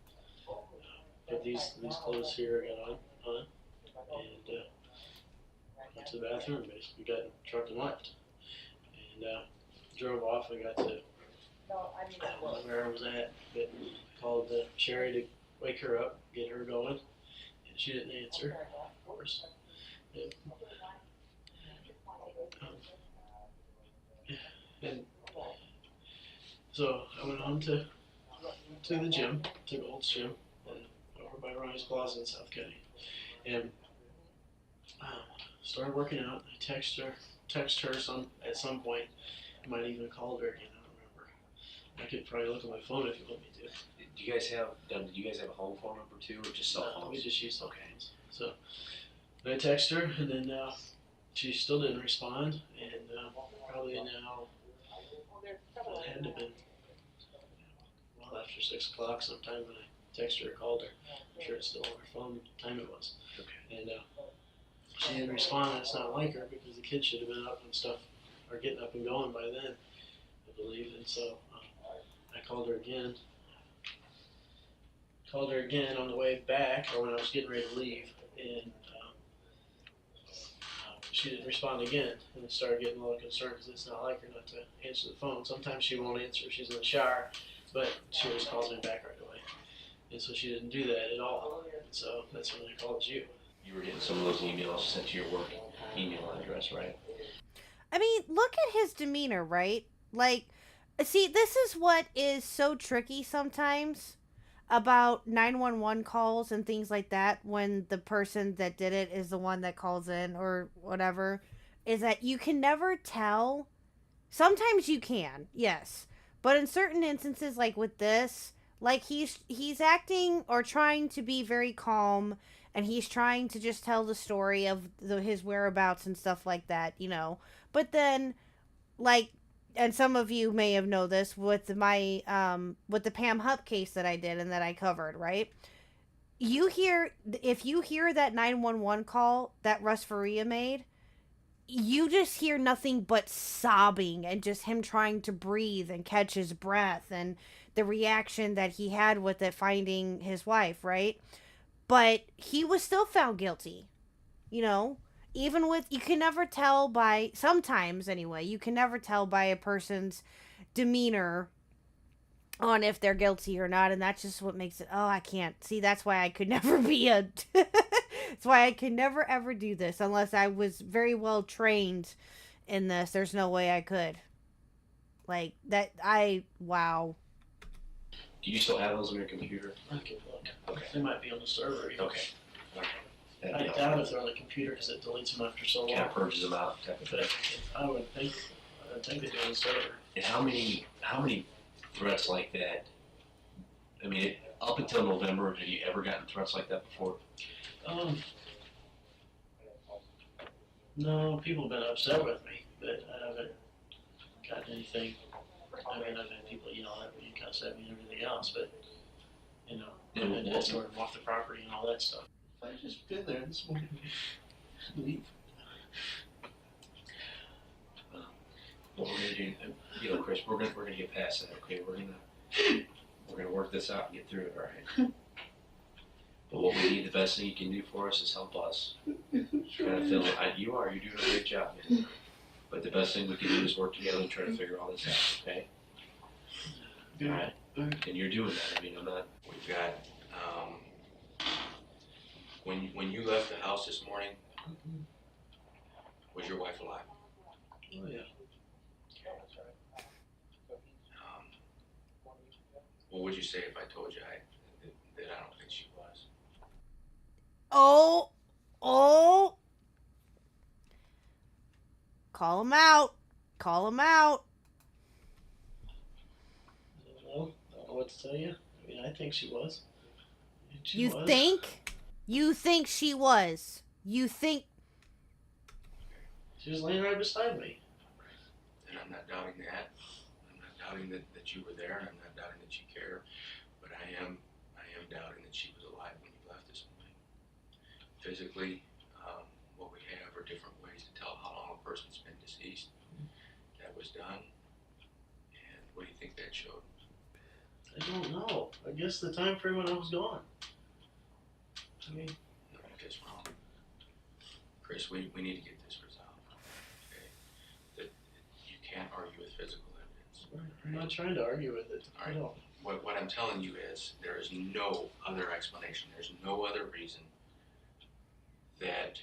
put these clothes here I got on, and went to the bathroom, basically got in the truck and left. And drove off. I got to, I don't know where I was at, but I called Sherry to wake her up, get her going, and she didn't answer, of course. And so I went on to the gym, to Gold's gym, over by Ronnie's Plaza in South County, and started working out. I text her at some point. I might even called her again. I don't remember. I could probably look at my phone if you want me to. Did you guys have a home phone number too, or just cell phones? We just used cell phones. So I text her, and then she still didn't respond, and probably now it had to have been after 6 o'clock sometime when I texted her or called her. I'm sure it's still on her phone what time it was. Okay. And she didn't respond. That's not like her, because the kids should have been up and stuff, or getting up and going by then, I believe. And so I called her again. Called her again on the way back, or when I was getting ready to leave, and she didn't respond again, and I started getting a little concerned because it's not like her not to answer the phone. Sometimes she won't answer if she's in the shower, but she always calls me back right away. And so she didn't do that at all. And so that's when I called you. You were getting some of those emails sent to your work email address, right? I mean, look at his demeanor, right? Like, see, this is what is so tricky sometimes about 911 calls and things like that when the person that did it is the one that calls in or whatever, is that you can never tell. Sometimes you can, yes. But in certain instances like with this, like he's acting or trying to be very calm, and he's trying to just tell the story of his whereabouts and stuff like that, you know. But then, like, and some of you may have know this with my with the Pam Hupp case that I did and that I covered, right? You hear, if you hear that 911 call that Russ Faria made, you just hear nothing but sobbing and just him trying to breathe and catch his breath and the reaction that he had with it finding his wife, right? But he was still found guilty, you know? Even with, you can never tell by, sometimes anyway, you can never tell by a person's demeanor on if they're guilty or not, and that's just what makes it, oh, I can't. See, that's why I could never be a that's why I could never ever do this unless I was very well trained in this. There's no way I could. Like that, wow. Do you still have those on your computer? I can look. Okay. They might be on the server. Even. Okay. All right. That'd I be doubt helpful. if they're on the computer because it deletes them after so long. Kind of purges them out, type of But thing. I would think they do on the server. And how many threats like that? I mean, up until November, have you ever gotten threats like that before? No, people have been upset with me, but I haven't gotten anything. I mean, I've had people yell at me and cuss at me and everything else, but, you know, And and escort them off the property and all that stuff. If I just been there this morning, leave. What we're gonna do, you know, Chris, we're gonna get past that. Okay, we're gonna work this out and get through it, all right? But what we need, the best thing you can do for us is help us. Kind of feel like you're doing a great job, man. But the best thing we can do is work together and try to figure all this out, okay? All right. And you're doing that. I mean, I'm not. We've got. When you left the house this morning, was your wife alive? Oh, yeah. What would you say if I told you that I don't think she was? Oh. Call him out. Call him out. Well, I don't know what to tell you. I mean, I think she was. You think? You think she was? You think? She was laying right beside me. And I'm not doubting that. I'm not doubting that you were there, and I'm not doubting that you care. But I am doubting that she was alive when you left this morning. Physically, what we have are different ways to tell how long a person's been deceased. That was done. And what do you think that showed? I don't know. I guess the time frame when I was gone. I mean, No, that's wrong. Chris, we need to get this resolved. Okay? That you can't argue with physical evidence. I'm not trying to argue with it. All right. I don't. What I'm telling you is there is no other explanation. There's no other reason that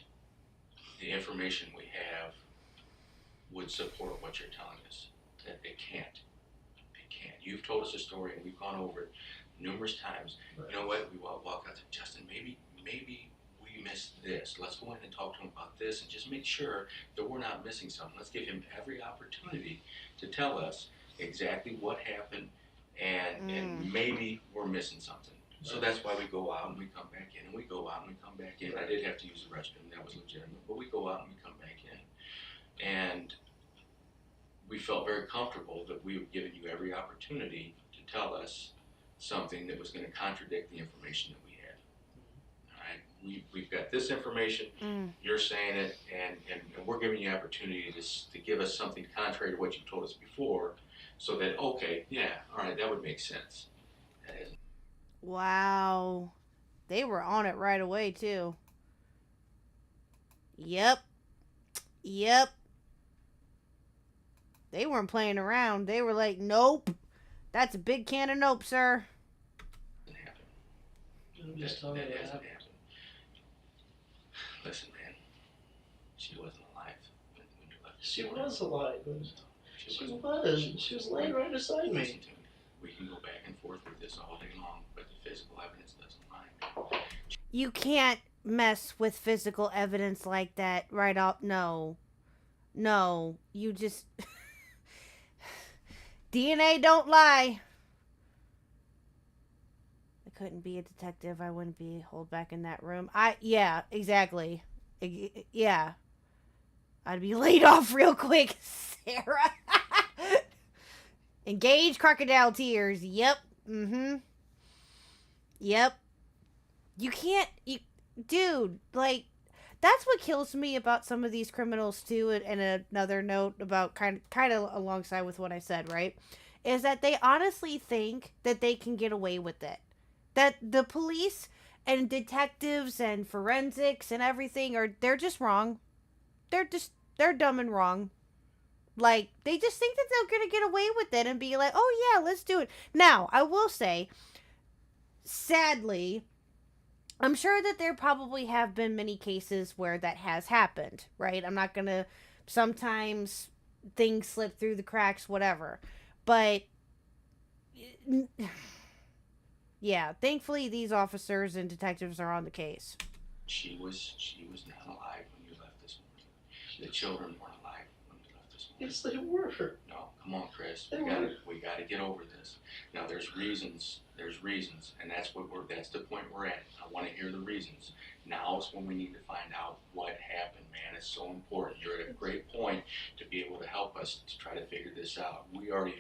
the information we have would support what you're telling us. That it can't. It can't. You've told us a story and we've gone over it numerous times. Right. You know what? We walk out to Justin, maybe we missed this. Let's go in and talk to him about this and just make sure that we're not missing something. Let's give him every opportunity to tell us exactly what happened and maybe we're missing something. So that's why we go out and we come back in and we go out and we come back in. I did have to use the restroom, that was legitimate, but we go out and we come back in. And we felt very comfortable that we were giving you every opportunity to tell us something that was going to contradict the information that we had. All right, we've got this information, you're saying it, and we're giving you opportunity to give us something contrary to what you told us before, so that, okay, yeah, all right, that would make sense. That isn't. Wow. They were on it right away, too. Yep. They weren't playing around. They were like, nope. That's a big can of nope, sir. I'm just telling you That what hasn't happened. happened. Listen, man. She wasn't alive when you left. She was alive. She was laying right beside Listen me. to me. We can go back and forth with this all day long, but the physical evidence doesn't lie. You can't mess with physical evidence like that right off. No. No. You just. DNA don't lie. I couldn't be a detective. I wouldn't be holed back in that room. Yeah, exactly. Yeah. I'd be laid off real quick, Sarah. Engage crocodile tears. Yep. Mm-hmm. Yep. You can't. Dude, like, that's what kills me about some of these criminals too. And another note about kind of alongside with what I said, right, is that they honestly think that they can get away with it. That the police and detectives and forensics and everything they're just wrong. They're dumb and wrong. Like, they just think that they're gonna get away with it and be like, oh yeah, let's do it. Now, I will say, sadly, I'm sure that there probably have been many cases where that has happened, right? I'm not gonna. Sometimes things slip through the cracks, whatever. But yeah, thankfully these officers and detectives are on the case. She was not alive when you left this morning. The children weren't alive when you left this morning. Yes, they were. No, come on, Chris. They We gotta get over this. Now there's reasons, and that's the point we're at. I wanna hear the reasons. Now is when we need to find out what happened, man. It's so important. You're at a great point to be able to help us to try to figure this out. We already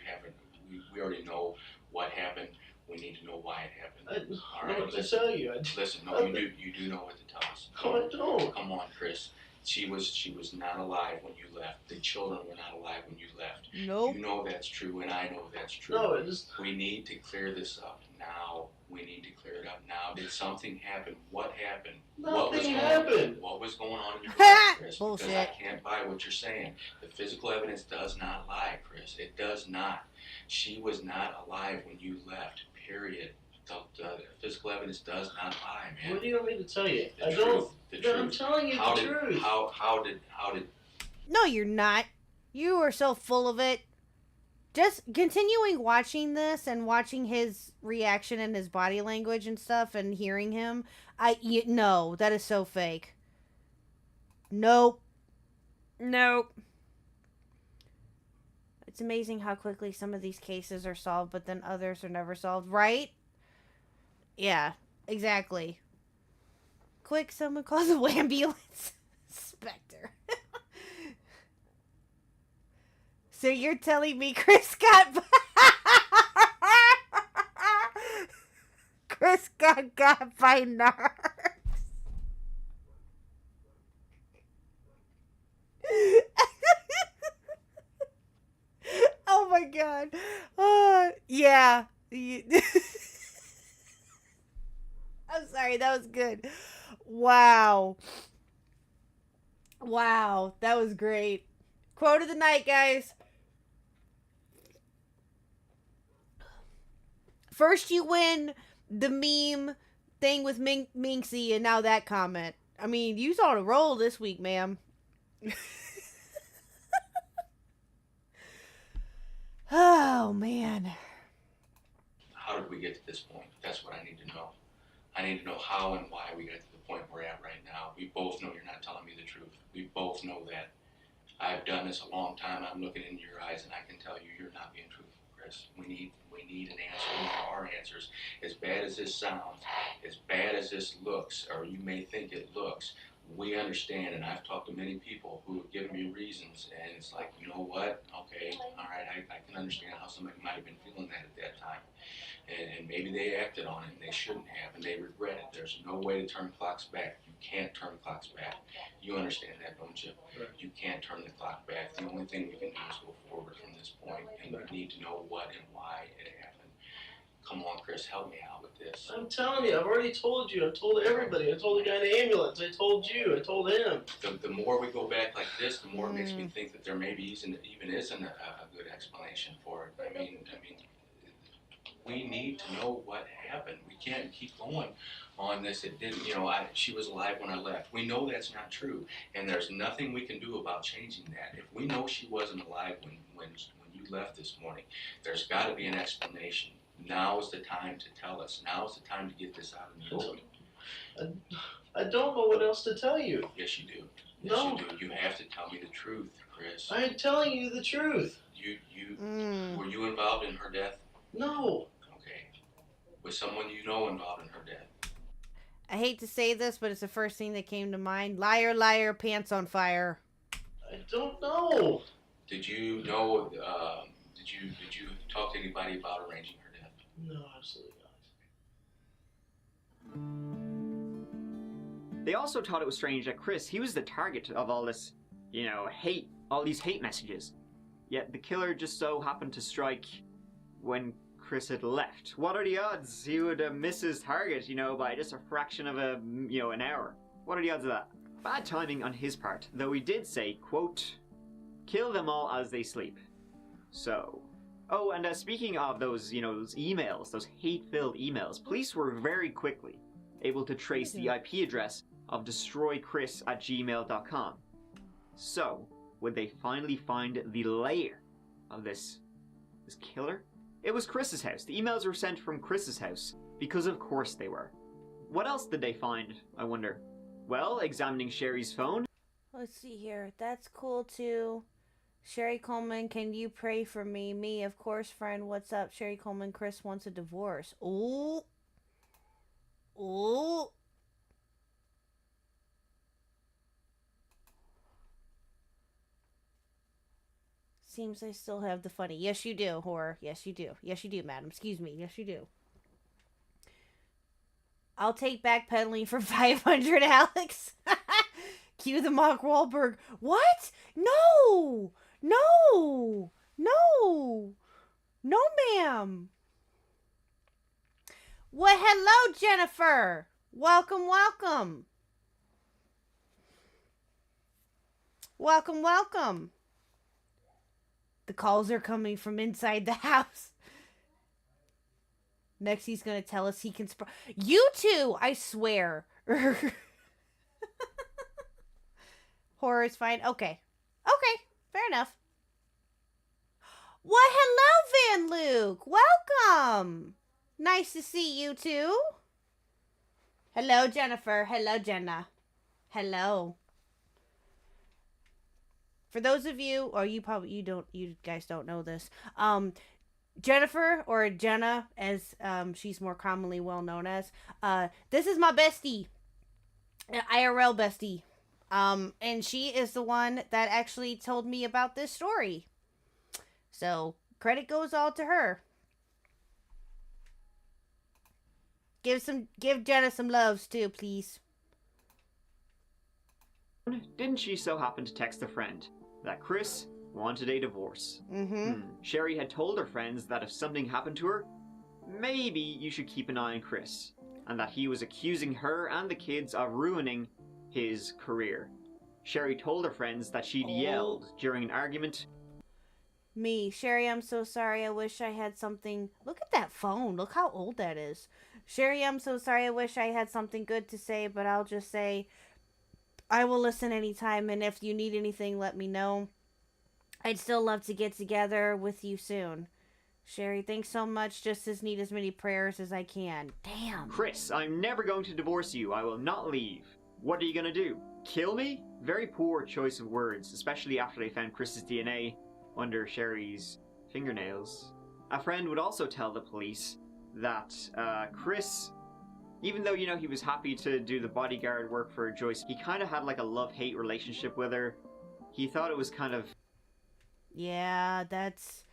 know what happened. We need to know why it happened. I know what to tell you. Listen, no, you do know what to tell us. No, I don't. Come on, Chris. She was not alive when you left. The children were not alive when you left. Nope. You know that's true, and I know that's true. No, it just... We need to clear this up now. We need to clear it up now. Did something happen? What happened? Nothing happened. What was going on in your life, Chris? Bullshit. Because I can't buy what you're saying. The physical evidence does not lie, Chris. It does not. She was not alive when you left, period. The physical evidence does not lie, man. What do you want me to tell you? The truth. I'm telling you the truth. How did? No, you're not. You are so full of it. Just continuing watching this and watching his reaction and his body language and stuff and hearing him, no, that is so fake. Nope. It's amazing how quickly some of these cases are solved, but then others are never solved, right? Yeah, exactly. Quick, someone call the ambulance. Spectre. So you're telling me Chris got by narcs? Oh my god. Yeah. I'm sorry, that was good. Wow, that was great. Quote of the night, guys. First you win the meme thing with Minxie, and now that comment. I mean, you's on a roll this week, ma'am. Oh, man. How did we get to this point? That's what I need to know. I need to know how and why we got to the point we're at right now. We both know you're not telling me the truth. We both know that. I've done this a long time. I'm looking into your eyes, and I can tell you you're not being truthful, Chris. We need an answer. There are answers. As bad as this sounds, as bad as this looks, or you may think it looks, we understand, and I've talked to many people who have given me reasons, and it's like, you know what? Okay, all right, I can understand how somebody might have been feeling that at that time. And maybe they acted on it and they shouldn't have, and they regret it. There's no way to turn clocks back. You can't turn clocks back. You understand that, don't you? Right. You can't turn the clock back. The only thing we can do is go forward from this point, and we need to know what and why it happened. Come on, Chris, help me out with this. I'm telling you, I've already told you. I told everybody. I told the guy in the ambulance. I told you. I told him. The more we go back like this, the more it makes me think that there maybe even isn't a good explanation for it. I mean, We need to know what happened. We can't keep going on this. It didn't, she was alive when I left. We know that's not true, and there's nothing we can do about changing that. If we know she wasn't alive when you left this morning, there's got to be an explanation. Now is the time to tell us. Now is the time to get this out of me. I don't know what else to tell you. Yes, you do. Yes, No. you do. You have to tell me the truth, Chris. I am telling you the truth. Were you involved in her death? No. Okay. Was someone you know involved in her death? I hate to say this, but it's the first thing that came to mind. Liar, liar, pants on fire. I don't know. Did you know? Did you talk to anybody about arranging her death? No, absolutely not. They also thought it was strange that Chris, he was the target of all this, hate, all these hate messages. Yet the killer just so happened to strike when Chris had left. What are the odds he would miss his target, by just a fraction of an hour? What are the odds of that? Bad timing on his part, though he did say, quote, "Kill them all as they sleep." So... Oh, and speaking of those, those emails, those hate-filled emails, police were very quickly able to trace the IP address of destroychris@gmail.com. So, would they finally find the lair of this killer? It was Chris's house. The emails were sent from Chris's house, because of course they were. What else did they find, I wonder? Well, examining Sherry's phone. Let's see here. That's cool too. Sherry Coleman, can you pray for me? Me, of course, friend. What's up? Sherry Coleman, Chris wants a divorce. Ooh. Ooh. Seems I still have the funny. Yes, you do, horror. Yes, you do. Yes, you do, madam. Excuse me. Yes, you do. I'll take backpedaling for 500, Alex. Cue the Mark Wahlberg. What? No! No! No! No, ma'am. Well, hello, Jennifer. Welcome, welcome. Welcome, welcome. The calls are coming from inside the house. Next, he's going to tell us he can... You two, I swear. Horror is fine. Okay. Okay, fair enough. Well, hello, Van Luke. Welcome. Nice to see you two. Hello, Jennifer. Hello, Jenna. Hello. For those of you, or you guys don't know this, Jennifer, or Jenna, as she's more commonly well known as, this is my bestie, IRL bestie, and she is the one that actually told me about this story. So credit goes all to her. Give Jenna some loves too, please. Didn't she so happen to text a friend that Chris wanted a divorce? Sherry had told her friends that if something happened to her, maybe you should keep an eye on Chris, and that he was accusing her and the kids of ruining his career. Sherry told her friends that she'd yelled during an argument. Me, Sherry, I'm so sorry. I wish I had something. Look at that phone. Look how old that is. Sherry, I'm so sorry. I wish I had something good to say, but I'll just say I will listen anytime, and if you need anything, let me know. I'd still love to get together with you soon. Sherry, thanks so much. Just need as many prayers as I can. Damn. Chris, I'm never going to divorce you. I will not leave. What are you gonna do? Kill me? Very poor choice of words, especially after they found Chris's DNA under Sherry's fingernails. A friend would also tell the police that Chris, even though, he was happy to do the bodyguard work for Joyce, he kind of had like a love-hate relationship with her. He thought it was kind of... Yeah, that's...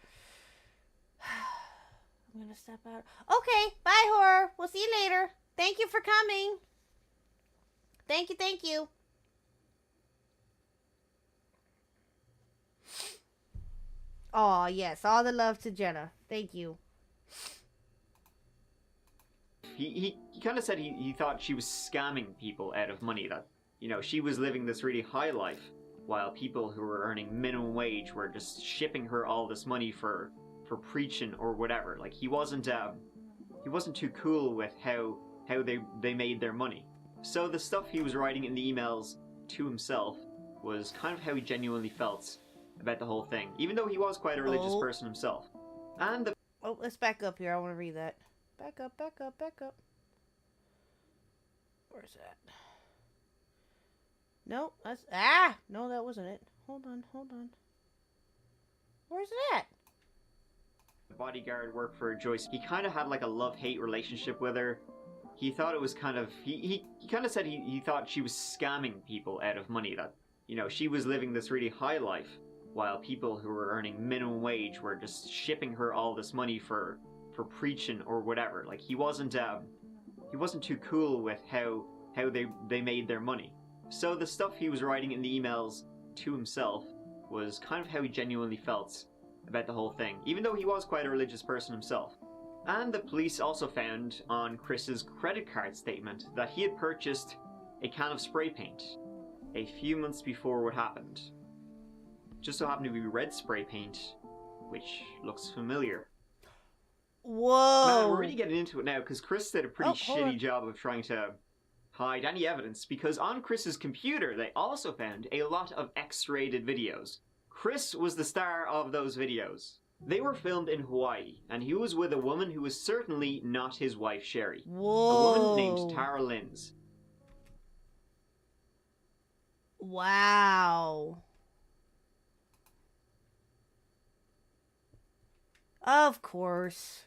I'm gonna step out. Okay, bye, horror. We'll see you later. Thank you for coming. Thank you, thank you. Aw, yes, all the love to Jenna. Thank you. He kind of said he thought she was scamming people out of money, that, she was living this really high life, while people who were earning minimum wage were just shipping her all this money for for preaching or whatever. Like he wasn't too cool with how they made their money. So the stuff he was writing in the emails to himself was kind of how he genuinely felt about the whole thing, even though he was quite a religious person himself. And the Oh, let's back up here. I want to read that. Back up, back up, back up. Where's that? No, that's... Ah! No, that wasn't it. Hold on, hold on. Where's that? bodyguard worked for Joyce. He kind of had like a love-hate relationship with her. He thought it was kind of... He kind of said he thought she was scamming people out of money. That, you know, she was living this really high life, while people who were earning minimum wage were just shipping her all this money for preaching or whatever. Like he wasn't too cool with how they made their money. So the stuff he was writing in the emails to himself was kind of how he genuinely felt about the whole thing, even though he was quite a religious person himself. And the police also found on Chris's credit card statement that he had purchased a can of spray paint a few months before what happened. Just so happened to be red spray paint, which looks familiar. Whoa! Man, we're really getting into it now, because Chris did a pretty hold shitty on. job of trying to hide any evidence, because on Chris's computer they also found a lot of X-rated videos. Chris was the star of those videos. They were filmed in Hawaii, and he was with a woman who was certainly not his wife, Sherry. Whoa! A woman named Tara Linz. Wow. Of course.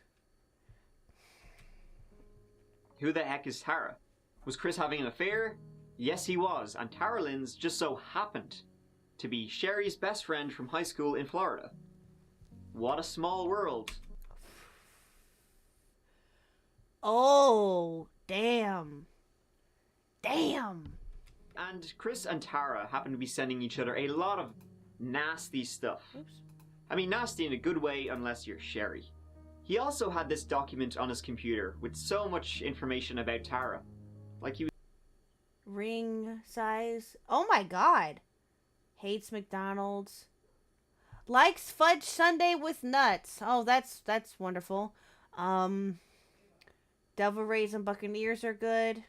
Who the heck is Tara? Was Chris having an affair? Yes, he was, and Tara Linz just so happened to be Sherry's best friend from high school in Florida. What a small world. Oh, damn. Damn. And Chris and Tara happen to be sending each other a lot of nasty stuff. Oops. I mean, nasty in a good way unless you're Sherry. He also had this document on his computer with so much information about Tara. Like he was... Ring size. Oh my god. Hates McDonald's. Likes fudge sundae with nuts. Oh, that's wonderful. Devil Rays and Buccaneers are good.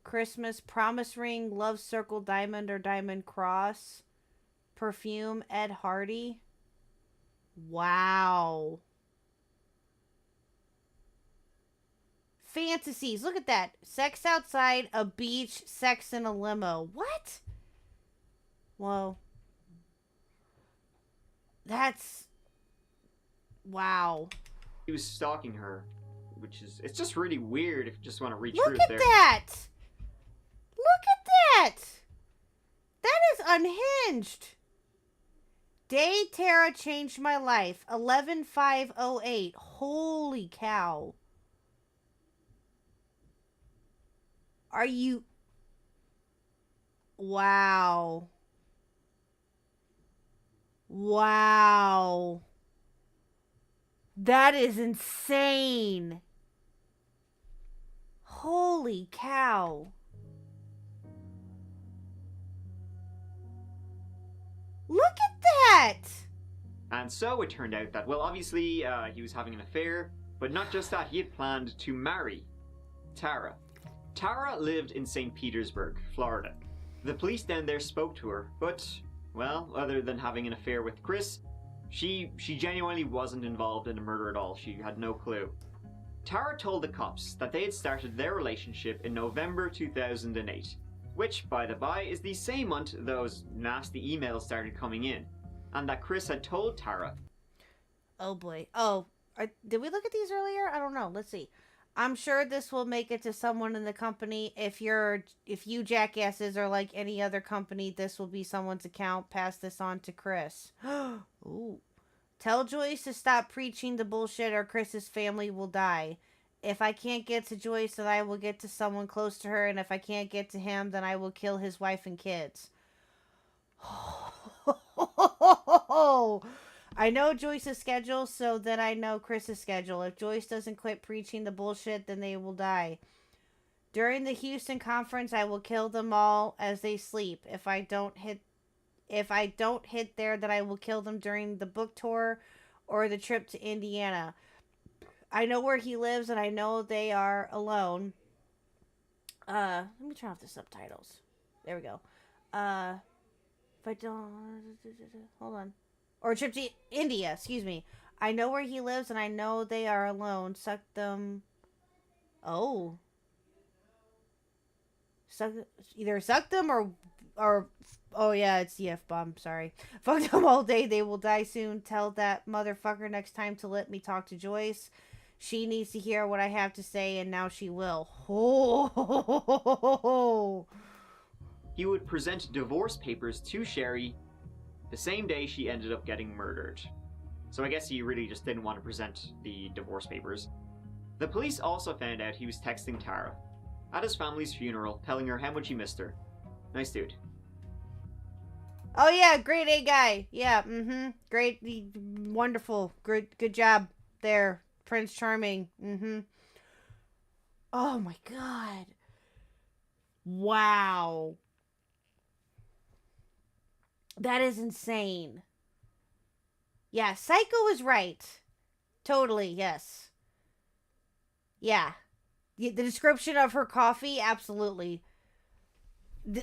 Christmas promise ring, love circle, diamond or diamond cross. Perfume, Ed Hardy. Wow. Fantasies. Look at that. Sex outside, a beach, sex in a limo. What? Whoa. That's... Wow. He was stalking her, which is... It's just really weird if you just want to reach Look truth at there. that! Look at that! That is unhinged. Day Tara changed my life. 11/5/08. Holy cow. Are you... Wow. Wow. That is insane. Holy cow. Look at that! And so it turned out that, well, obviously, he was having an affair, but not just that, he had planned to marry Tara. Tara lived in St. Petersburg, Florida. The police down there spoke to her, but, well, other than having an affair with Chris, she genuinely wasn't involved in the murder at all. She had no clue. Tara told the cops that they had started their relationship in November 2008, which, by the by, is the same month those nasty emails started coming in, and that Chris had told Tara. Oh boy. Oh, did we look at these earlier? I don't know. Let's see. I'm sure this will make it to someone in the company. If you jackasses are like any other company, this will be someone's account. Pass this on to Chris. Ooh. Tell Joyce to stop preaching the bullshit or Chris's family will die. If I can't get to Joyce, then I will get to someone close to her. And if I can't get to him, then I will kill his wife and kids. I know Joyce's schedule, so then I know Chris's schedule. If Joyce doesn't quit preaching the bullshit, then they will die. During the Houston conference, I will kill them all as they sleep. If I don't hit there, then I will kill them during the book tour or the trip to Indiana. I know where he lives and I know they are alone. Let me turn off the subtitles. There we go. If I don't... Hold on. Or a trip to India, excuse me. I know where he lives and I know they are alone. Suck them... Oh. Either suck them or... Oh yeah, it's the F-bomb, sorry. Fuck them all day, they will die soon. Tell that motherfucker next time to let me talk to Joyce. She needs to hear what I have to say, and now she will. Oh. He would present divorce papers to Sherry the same day she ended up getting murdered. So I guess he really just didn't want to present the divorce papers. The police also found out he was texting Tara at his family's funeral, telling her how much he missed her. Nice dude. Oh yeah, great A guy. Yeah, great, wonderful, good job there, Prince Charming. Oh my god. Wow. That is insane. Yeah, Psycho is right. Totally, yes. Yeah. The description of her coffee, absolutely.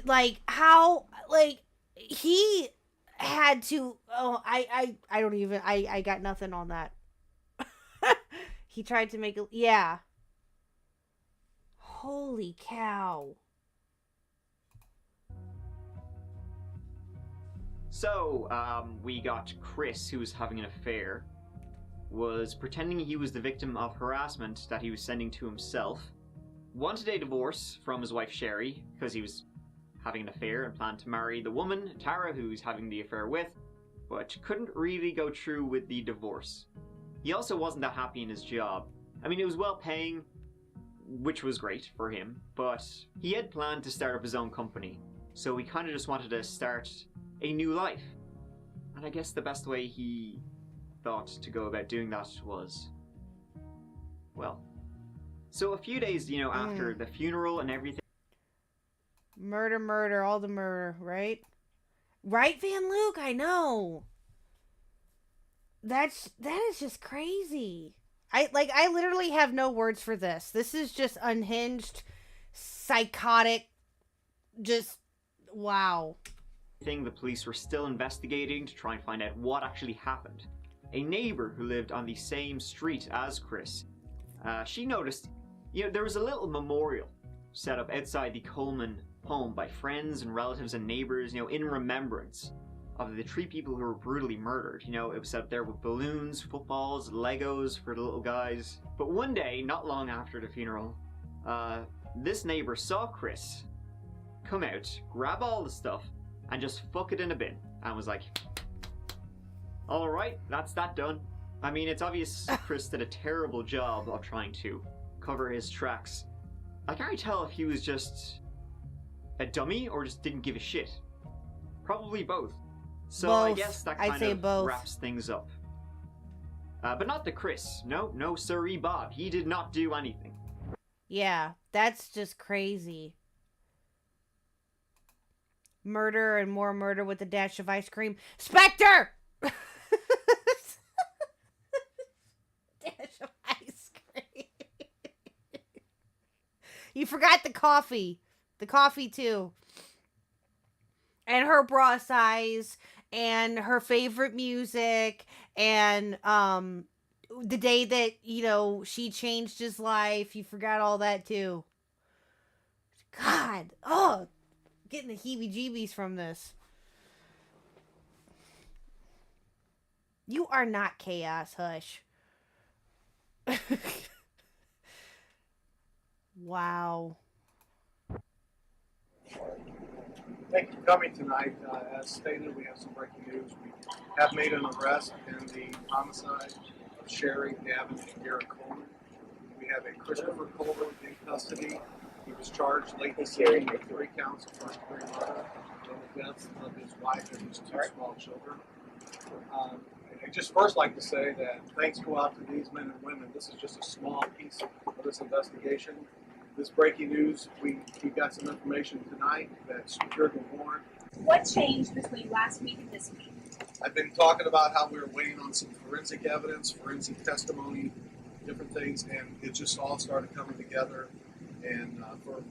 Like, how, like, he had to, oh, I don't even, I got nothing on that. He tried to make it, yeah. Holy cow. So, we got Chris, who was having an affair, was pretending he was the victim of harassment that he was sending to himself, wanted a divorce from his wife Sherry, because he was having an affair and planned to marry the woman, Tara, who he's having the affair with, but couldn't really go through with the divorce. He also wasn't that happy in his job. I mean, it was well paying, which was great for him, but he had planned to start up his own company, so he kind of just wanted to start a new life. And I guess the best way he thought to go about doing that was, well, so a few days, after the funeral and everything. Murder, all the murder, right? Right, Van Luke? I know. That is just crazy. I literally have no words for this. This is just unhinged, psychotic, just, wow. The police were still investigating to try and find out what actually happened. A neighbor who lived on the same street as Chris, she noticed, there was a little memorial set up outside the Coleman home by friends and relatives and neighbors, in remembrance of the 3 people who were brutally murdered. It was set up there with balloons, footballs, Legos for the little guys. But one day, not long after the funeral, this neighbor saw Chris come out, grab all the stuff, and just fuck it in a bin, and was like, alright, that's that done. I mean, it's obvious Chris did a terrible job of trying to cover his tracks. I can't tell if he was just a dummy or just didn't give a shit. Probably both. So both. I guess that kind of both. wraps things up. But not the Chris. No sirree Bob. He did not do anything. Yeah, that's just crazy. Murder and more murder with a dash of ice cream. Spectre! Dash of ice cream. You forgot the coffee. The coffee, too. And her bra size. And her favorite music. And, the day that, she changed his life. You forgot all that, too. God. Oh, getting the heebie-jeebies from this. You are not chaos, hush. Wow. Thank you for coming tonight. As stated, we have some breaking news. We have made an arrest in the homicide of Sherry, Gavin, and Garrett Coleman. We have a Christopher Coleman in custody. He was charged late this evening with 3 counts of first-degree murder in the deaths of his wife and his 2 small children. I'd just first like to say that thanks go out to these men and women. This is just a small piece of this investigation. This breaking news, we got some information tonight that secured the warrant. What changed between last week and this week? I've been talking about how we were waiting on some forensic evidence, forensic testimony, different things, and it just all started coming together. And for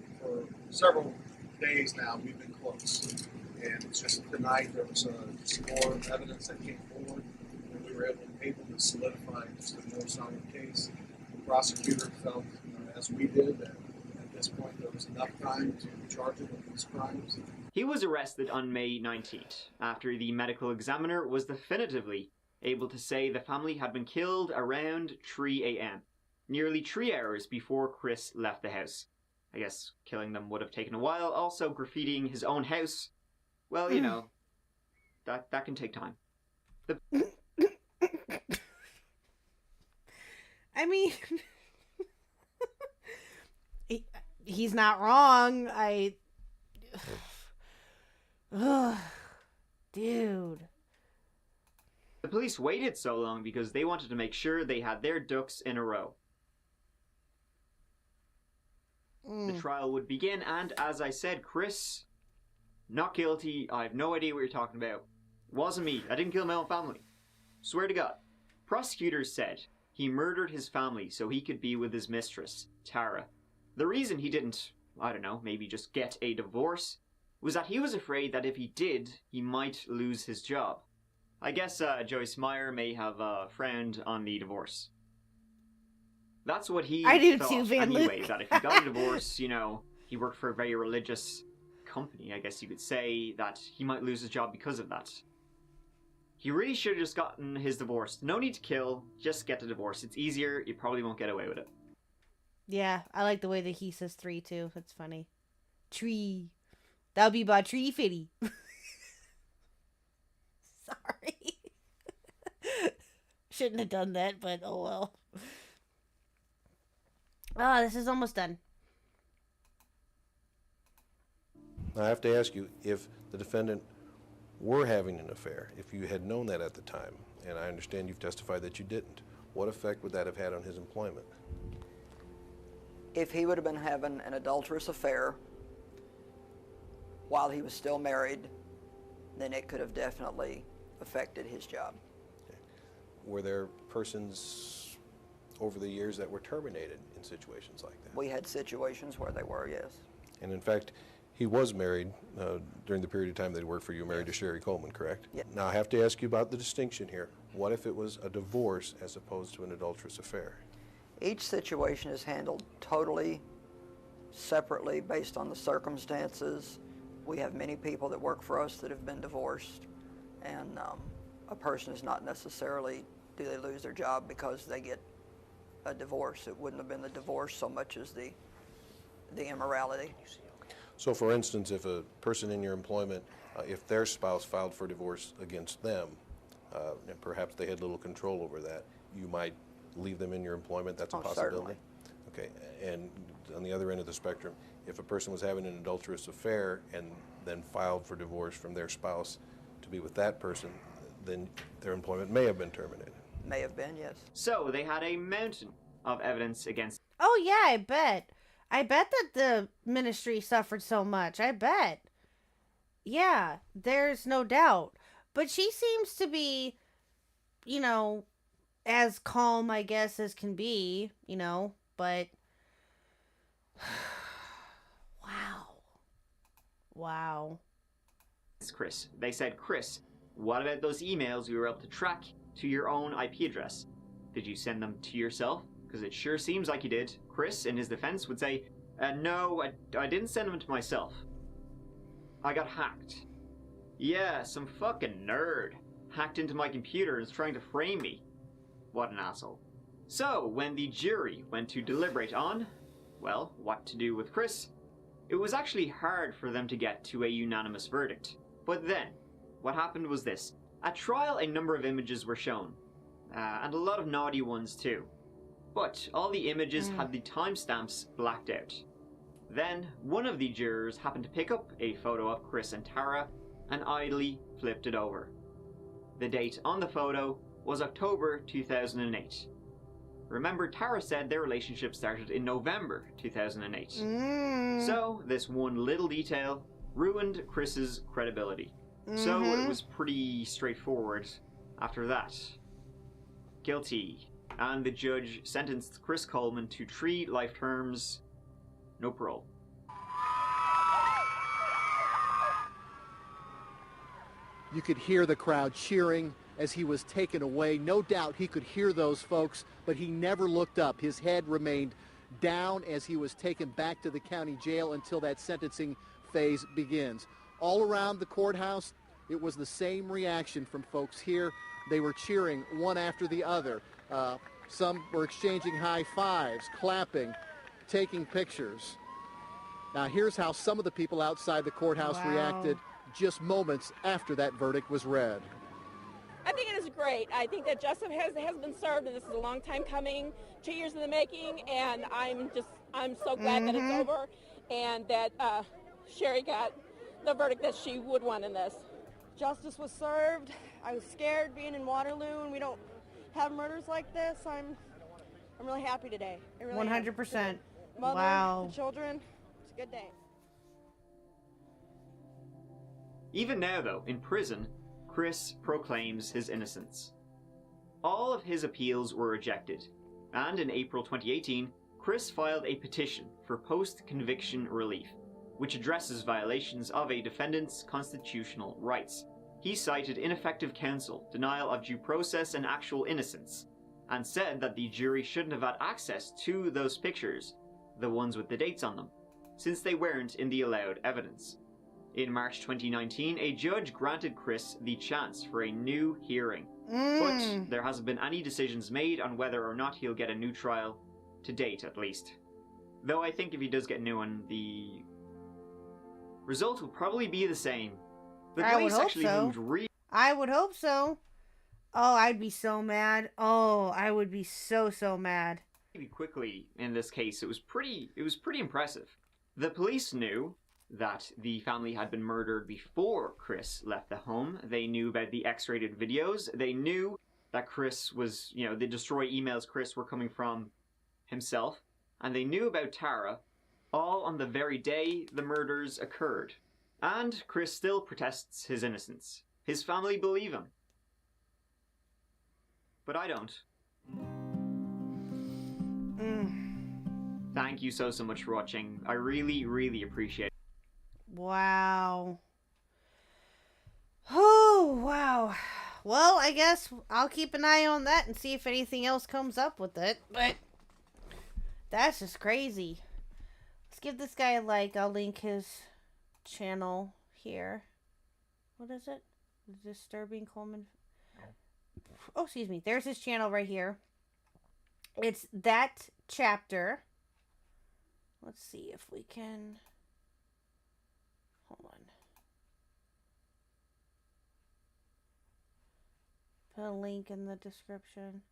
several days now, we've been close. And it's just tonight there was some more evidence that came forward, and we were able to solidify just a more solid case. The prosecutor felt, as we did, that at this point there was enough time to charge him with these crimes. He was arrested on May 19th, after the medical examiner was definitively able to say the family had been killed around 3 a.m., nearly 3 hours before Chris left the house. I guess killing them would have taken a while. Also, graffitiing his own house, well, you know, that can take time. I mean, he's not wrong. Dude. The police waited so long because they wanted to make sure they had their ducks in a row. The trial would begin, and as I said, Chris, not guilty. I have no idea what you're talking about. It wasn't me. I didn't kill my own family. Swear to God. Prosecutors said he murdered his family so he could be with his mistress, Tara. The reason he didn't, I don't know, maybe just get a divorce, was that he was afraid that if he did, he might lose his job. I guess Joyce Meyer may have frowned on the divorce. That's what he thought anyway, that if he got a divorce, you know, he worked for a very religious company, I guess you could say, that he might lose his job because of that. He really should have just gotten his divorce. No need to kill, just get the divorce. It's easier, you probably won't get away with it. Yeah, I like the way that he says tree too. That's funny. Tree. That would be about tree fitty. Sorry. Shouldn't have done that, but oh well. Oh, this is almost done. I have to ask you, if the defendant were having an affair, if you had known that at the time, and I understand you've testified that you didn't, what effect would that have had on his employment? If he would have been having an adulterous affair while he was still married, then it could have definitely affected his job. Okay. Were there persons over the years that were terminated in situations like that? We had situations where they were, yes. And in fact, he was married during the period of time that he worked for you, married to Sherry Coleman, correct? Yes. Now I have to ask you about the distinction here. What if it was a divorce as opposed to an adulterous affair? Each situation is handled totally separately based on the circumstances. We have many people that work for us that have been divorced, and a person is not necessarily, do they lose their job because they get a divorce. It wouldn't have been the divorce so much as the immorality. So for instance, if a person in your employment, if their spouse filed for divorce against them, and perhaps they had little control over that, you might leave them in your employment? That's a possibility? Certainly. Okay, and on the other end of the spectrum, if a person was having an adulterous affair and then filed for divorce from their spouse to be with that person, then their employment may have been terminated. May have been, yes. So they had a mountain of evidence against. Oh yeah, I bet. I bet that the ministry suffered so much. I bet. Yeah, there's no doubt. But she seems to be, you know, as calm, I guess, as can be, you know, but wow. Chris. They said, Chris, what about those emails you were able to track to your own IP address? Did you send them to yourself? Because it sure seems like you did. Chris, in his defense, would say, no, I didn't send them to myself. I got hacked. Yeah, some fucking nerd hacked into my computer and is trying to frame me. What an asshole. So, when the jury went to deliberate on, well, what to do with Chris, it was actually hard for them to get to a unanimous verdict. But then, what happened was this. At trial, a number of images were shown, and a lot of naughty ones too. But all the images had the timestamps blacked out. Then, one of the jurors happened to pick up a photo of Chris and Tara and idly flipped it over. The date on the photo was October 2008. Remember, Tara said their relationship started in November 2008. So, this one little detail ruined Chris's credibility. So it was pretty straightforward after that. Guilty. And the judge sentenced Chris Coleman to 3 life terms, no parole. You could hear the crowd cheering as he was taken away. No doubt he could hear those folks, but he never looked up. His head remained down as he was taken back to the county jail until that sentencing phase begins. All around the courthouse, it was the same reaction from folks here. They were cheering one after the other. Some were exchanging high fives, clapping, taking pictures. Now here's how some of the people outside the courthouse reacted just moments after that verdict was read. I think it is great. I think that justice has been served, and this is a long time coming, 2 years in the making, and I'm so glad that it's over and that Sherry got the verdict that she would want in this. Justice was served. I was scared being in Waterloo, and we don't have murders like this. I'm really happy today. I really 100%. Mother, Wow. the children, it's a good day. Even now, though, in prison, Chris proclaims his innocence. All of his appeals were rejected, and in April 2018, Chris filed a petition for post-conviction relief, which addresses violations of a defendant's constitutional rights. He cited ineffective counsel, denial of due process, and actual innocence, and said that the jury shouldn't have had access to those pictures, the ones with the dates on them, since they weren't in the allowed evidence. In March 2019, a judge granted Chris the chance for a new hearing, but there hasn't been any decisions made on whether or not he'll get a new trial, to date at least. Though I think if he does get a new one, the result will probably be the same. The police actually moved I would hope so. Oh, I'd be so mad. Oh, I would be so mad. Quickly in this case. It was pretty impressive. The police knew that the family had been murdered before Chris left the home. They knew about the X-rated videos. They knew that Chris was, the destroy emails Chris were coming from himself. And they knew about Tara, all on the very day the murders occurred. And Chris still protests his innocence. His family believe him. But I don't. Thank you so much for watching. I really appreciate it. Wow. Oh, wow. Well, I guess I'll keep an eye on that and see if anything else comes up with it. But that's just crazy. Let's give this guy a like. I'll link his channel here. What is it? Disturbing Coleman. Oh, excuse me. There's his channel right here. It's that chapter. Let's see if we can... Hold on. Put a link in the description.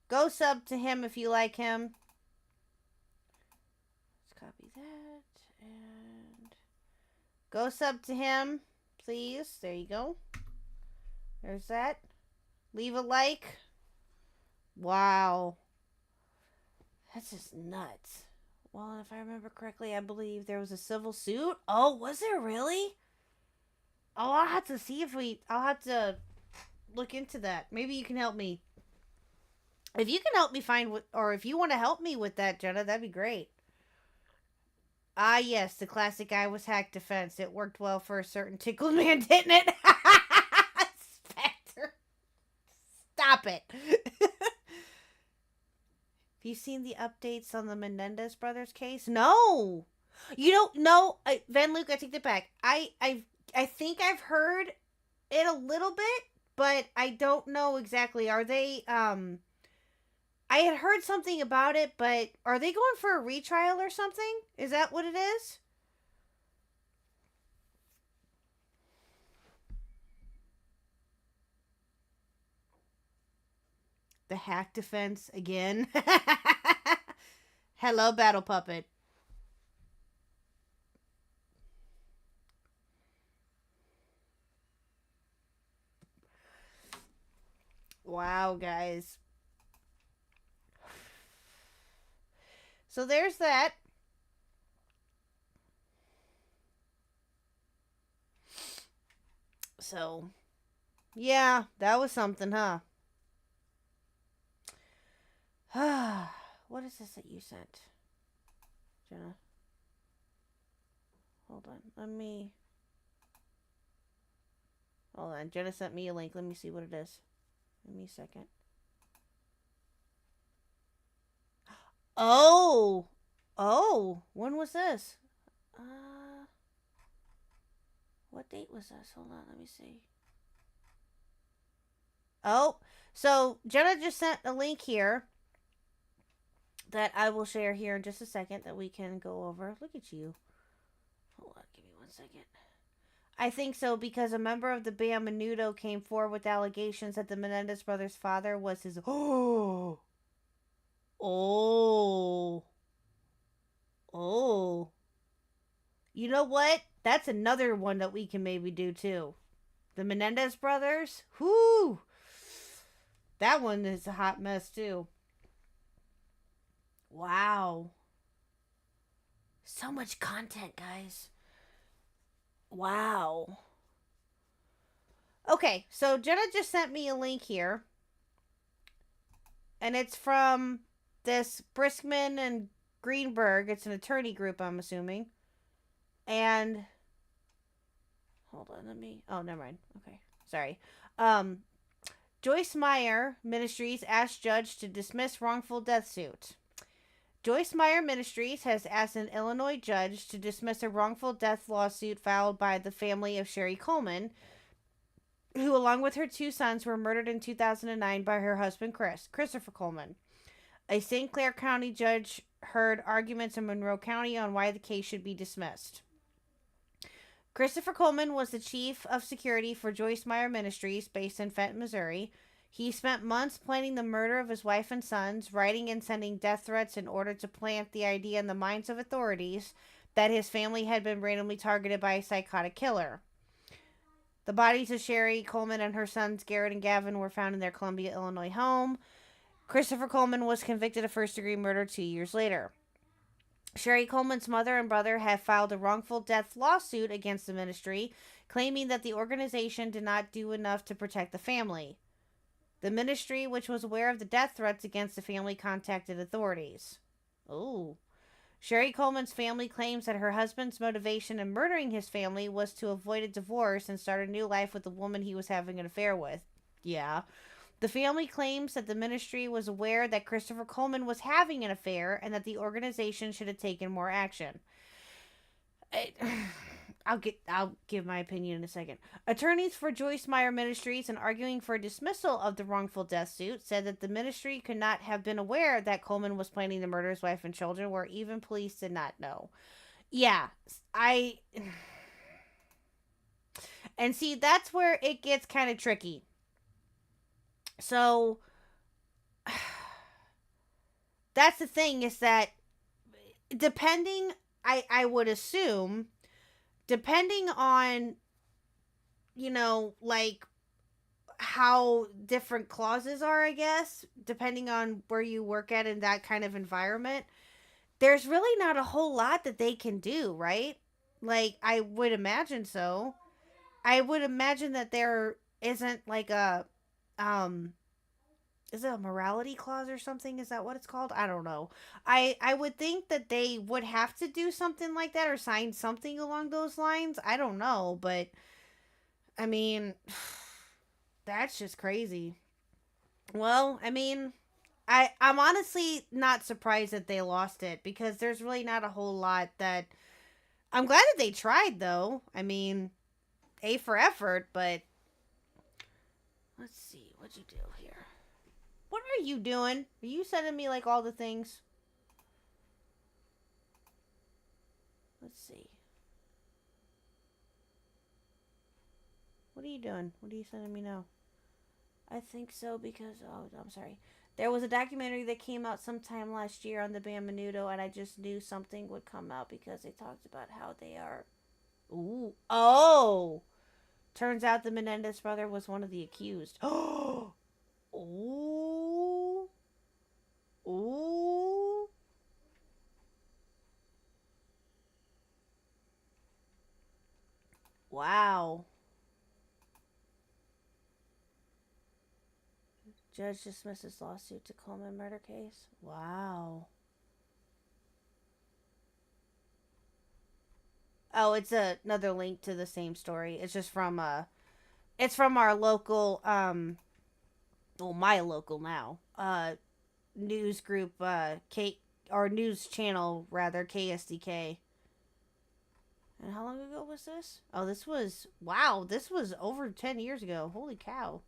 Go sub to him if you like him. Let's copy that. And go sub to him, please. There you go. There's that. Leave a like. Wow. That's just nuts. Well, if I remember correctly, I believe there was a civil suit. Oh, was there really? Oh, I'll have to see if I'll have to look into that. Maybe you can help me. If you can help me or if you want to help me with that, Jenna, that'd be great. Ah, yes, the classic I was hacked defense. It worked well for a certain tickled man, didn't it? Spectre. Stop it. Have you seen the updates on the Menendez brothers case? No. You don't know. Van Luke, I take that back. I think I've heard it a little bit, but I don't know exactly. Are they, I had heard something about it, but are they going for a retrial or something? Is that what it is? The hack defense again. Hello, Battle Puppet. Wow, guys. So there's that. So, yeah, that was something, huh? What is this that you sent, Jenna? Hold on. Hold on. Jenna sent me a link. Let me see what it is. Give me a second. Oh! Oh! When was this? What date was this? Hold on. Let me see. Oh! So, Jenna just sent a link here that I will share here in just a second that we can go over. Look at you. Hold on. Give me 1 second. I think so because a member of the band Menudo came forward with allegations that the Menendez brothers' father was his. Oh. Oh. Oh. You know what? That's another one that we can maybe do too. The Menendez brothers. Whoo. That one is a hot mess too. Wow. So much content, guys. Wow. Okay, so Jenna just sent me a link here. And it's from this Briskman and Greenberg. It's an attorney group, I'm assuming. And hold on, oh, never mind. Okay. Sorry. Joyce Meyer Ministries asked judge to dismiss wrongful death suit. Joyce Meyer Ministries has asked an Illinois judge to dismiss a wrongful death lawsuit filed by the family of Sherry Coleman, who, along with her 2 sons, were murdered in 2009 by her husband, Christopher Coleman. A St. Clair County judge heard arguments in Monroe County on why the case should be dismissed. Christopher Coleman was the chief of security for Joyce Meyer Ministries, based in Fenton, Missouri. He spent months planning the murder of his wife and sons, writing and sending death threats in order to plant the idea in the minds of authorities that his family had been randomly targeted by a psychotic killer. The bodies of Sherry Coleman and her sons Garrett and Gavin were found in their Columbia, Illinois home. Christopher Coleman was convicted of first-degree murder 2 years later. Sherry Coleman's mother and brother have filed a wrongful death lawsuit against the ministry, claiming that the organization did not do enough to protect the family. The ministry, which was aware of the death threats against the family, contacted authorities. Oh. Sherry Coleman's family claims that her husband's motivation in murdering his family was to avoid a divorce and start a new life with the woman he was having an affair with. Yeah. The family claims that the ministry was aware that Christopher Coleman was having an affair and that the organization should have taken more action. I'll give my opinion in a second. Attorneys for Joyce Meyer Ministries, in arguing for dismissal of the wrongful death suit, said that the ministry could not have been aware that Coleman was planning to murder his wife and children, where even police did not know. Yeah, and see, that's where it gets kind of tricky. So that's the thing, is that depending, I would assume, depending on, like how different clauses are, I guess, depending on where you work at in that kind of environment, there's really not a whole lot that they can do, right? Like, I would imagine so. I would imagine that there isn't like is it a morality clause or something? Is that what it's called? I don't know. I would think that they would have to do something like that or sign something along those lines. I don't know, but I mean, that's just crazy. Well, I mean, I'm honestly not surprised that they lost it, because there's really not a whole lot that I'm glad that they tried, though. I mean, A for effort, but let's see, what'd you do here? What are you doing? Are you sending me like all the things? Let's see. What are you doing? What are you sending me now? I think so because, oh, I'm sorry. There was a documentary that came out sometime last year on the band Menudo, and I just knew something would come out because they talked about how they are. Ooh. Oh! Turns out the Menendez brother was one of the accused. Oh! Ooh. Ooh. Wow. Judge dismisses lawsuit to Coleman murder case. Wow. Oh, it's another link to the same story. It's just from it's from our local well, my local now news group K or news channel rather, KSDK. And how long ago was this? Oh, this was wow, this was over 10 years ago. Holy cow.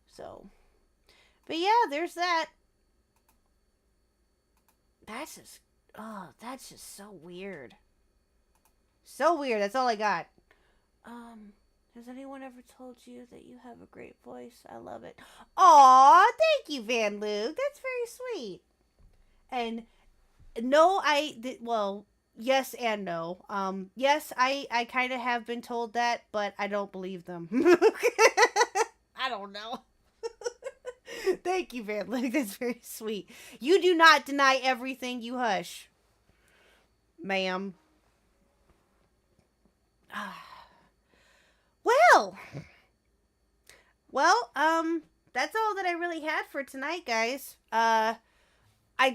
So, but yeah, there's that. That's just that's just so weird. So weird. That's all I got. Has anyone ever told you that you have a great voice? I love it. Aw, thank you, Van Luke. That's very sweet. And no, well, yes and no. Yes, I kind of have been told that, but I don't believe them. I don't know. Thank you, Van Luke. That's very sweet. You do not deny everything you hush, ma'am. Well, that's all that I really had for tonight, guys. I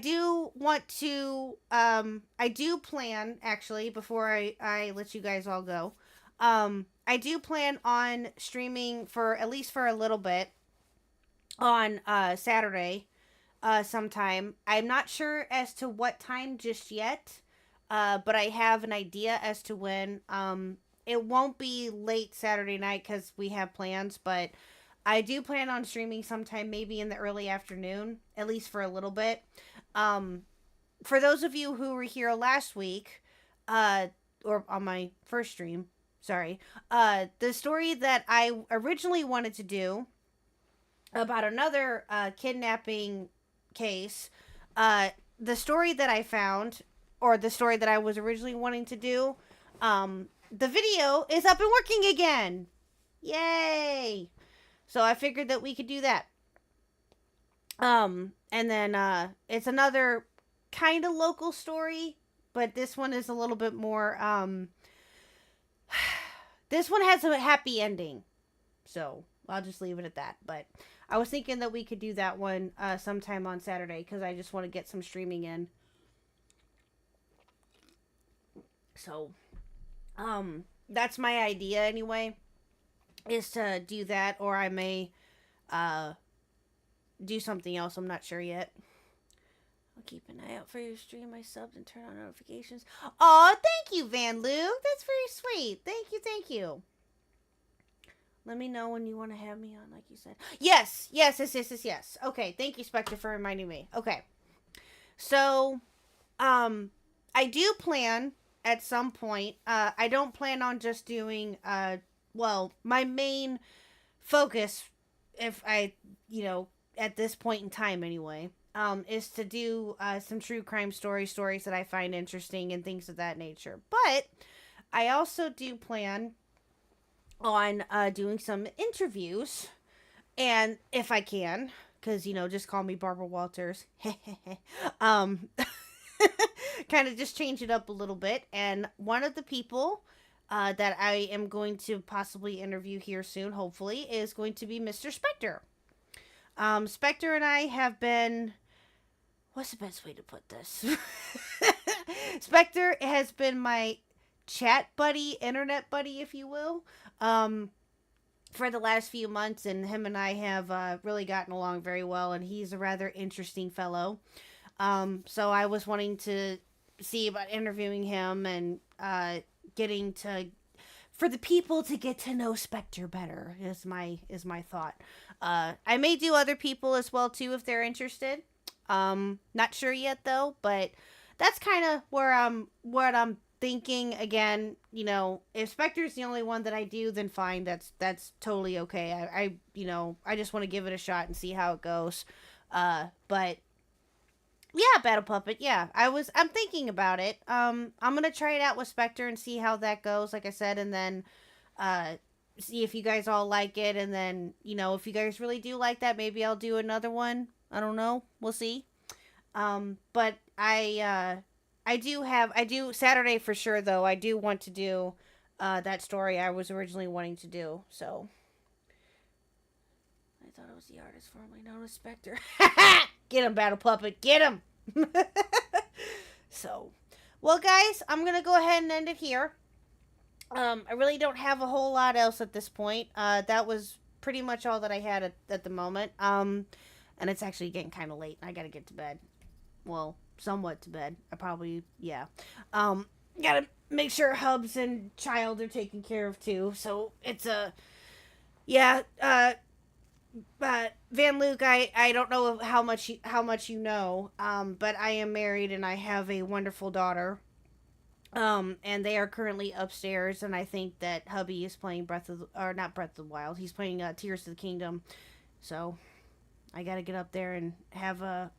do want to, I do plan, actually, before I let you guys all go, I do plan on streaming for, at least for a little bit, on, Saturday, sometime. I'm not sure as to what time just yet, but I have an idea as to when. It won't be late Saturday night because we have plans, but I do plan on streaming sometime maybe in the early afternoon, at least for a little bit. For those of you who were here last week, or on my first stream, sorry, the story that I originally wanted to do about another kidnapping case, the story that I found, or the story that I was originally wanting to do, the video is up and working again. Yay! So I figured that we could do that. And then it's another kind of local story, but this one is a little bit more this one has a happy ending. So, I'll just leave it at that. But I was thinking that we could do that one sometime on Saturday cuz I just want to get some streaming in. So, that's my idea anyway, is to do that, or I may do something else. I'm not sure yet. I'll keep an eye out for your stream. I subbed and turn on notifications. Oh, thank you, Van Luke. That's very sweet. Thank you, thank you. Let me know when you want to have me on, like you said. Yes. Okay, thank you, Spectre, for reminding me. Okay. So, I do plan at some point. I don't plan on just doing, well, my main focus, if I, at this point in time anyway, is to do some true crime stories that I find interesting and things of that nature. But I also do plan on doing some interviews, and if I can, because, just call me Barbara Walters. Kind of just change it up a little bit. And one of the people that I am going to possibly interview here soon, hopefully, is going to be Mr. Spectre. Spectre and I have been... What's the best way to put this? Spectre has been my chat buddy, internet buddy, if you will, for the last few months, and him and I have really gotten along very well, and he's a rather interesting fellow. So I was wanting to see about interviewing him and getting to, for the people to get to know Spectre better is my thought. I may do other people as well too if they're interested. Not sure yet though, but that's kind of where what I'm thinking. Again, if Spectre's the only one that I do, then fine. That's totally okay. I just want to give it a shot and see how it goes. But yeah, Battle Puppet. Yeah, I'm thinking about it. I'm gonna try it out with Spectre and see how that goes. Like I said, and then see if you guys all like it, and then if you guys really do like that, maybe I'll do another one. I don't know. We'll see. But I do Saturday for sure though. I do want to do that story I was originally wanting to do. So was the artist formerly known as Spectre. Get him, Battle Puppet. Get him. So, well, guys, I'm going to go ahead and end it here. I really don't have a whole lot else at this point. That was pretty much all that I had at the moment. And it's actually getting kind of late. I got to get to bed. Well, somewhat to bed. I probably, yeah. Gotta make sure Hubs and Child are taken care of too. So it's yeah. Van Luke, I don't know how much you know. But I am married and I have a wonderful daughter. And they are currently upstairs, and I think that hubby is playing not Breath of the Wild. He's playing Tears of the Kingdom. So I gotta get up there and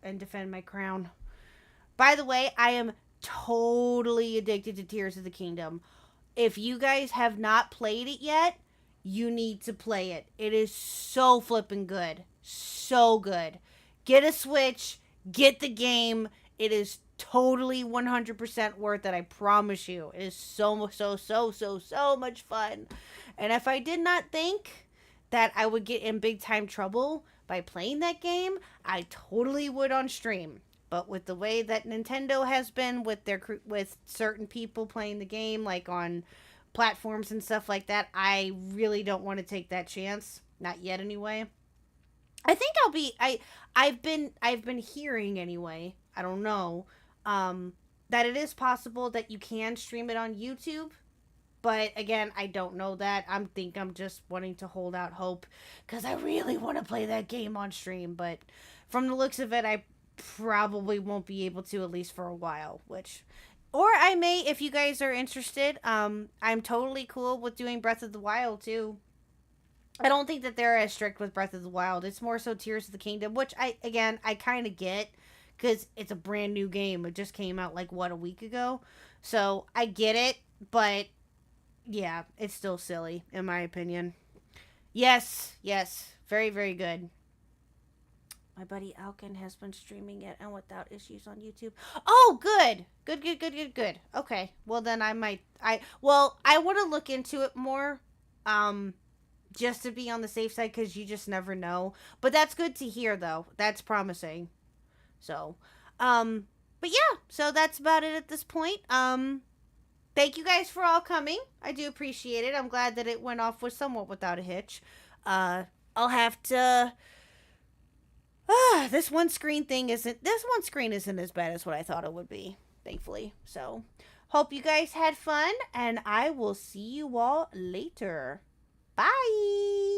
and defend my crown. By the way, I am totally addicted to Tears of the Kingdom. If you guys have not played it yet, you need to play it. It is so flippin' good. So good. Get a Switch, get the game. It is totally 100% worth it. I promise you. It is so much fun. And if I did not think that I would get in big time trouble by playing that game, I totally would on stream. But with the way that Nintendo has been with certain people playing the game, like on platforms and stuff like that, I really don't want to take that chance. Not yet, anyway. I think I've been hearing anyway. I don't know. That it is possible that you can stream it on YouTube. But again, I don't know that. I'm just wanting to hold out hope because I really want to play that game on stream. But from the looks of it, I probably won't be able to, at least for a while. Or I may, if you guys are interested. I'm totally cool with doing Breath of the Wild too. I don't think that they're as strict with Breath of the Wild. It's more so Tears of the Kingdom, which I kind of get. Because it's a brand new game. It just came out, a week ago. So, I get it. But, yeah, it's still silly, in my opinion. Yes. Very, very good. My buddy Alkin has been streaming it and without issues on YouTube. Oh, good. Good. Okay. Well, then I want to look into it more. Just to be on the safe side, because you just never know. But that's good to hear, though. That's promising. So, but yeah, so that's about it at this point. Thank you guys for all coming. I do appreciate it. I'm glad that it went off somewhat without a hitch. I'll have to, this one screen isn't as bad as what I thought it would be, thankfully. So, hope you guys had fun, and I will see you all later. Bye!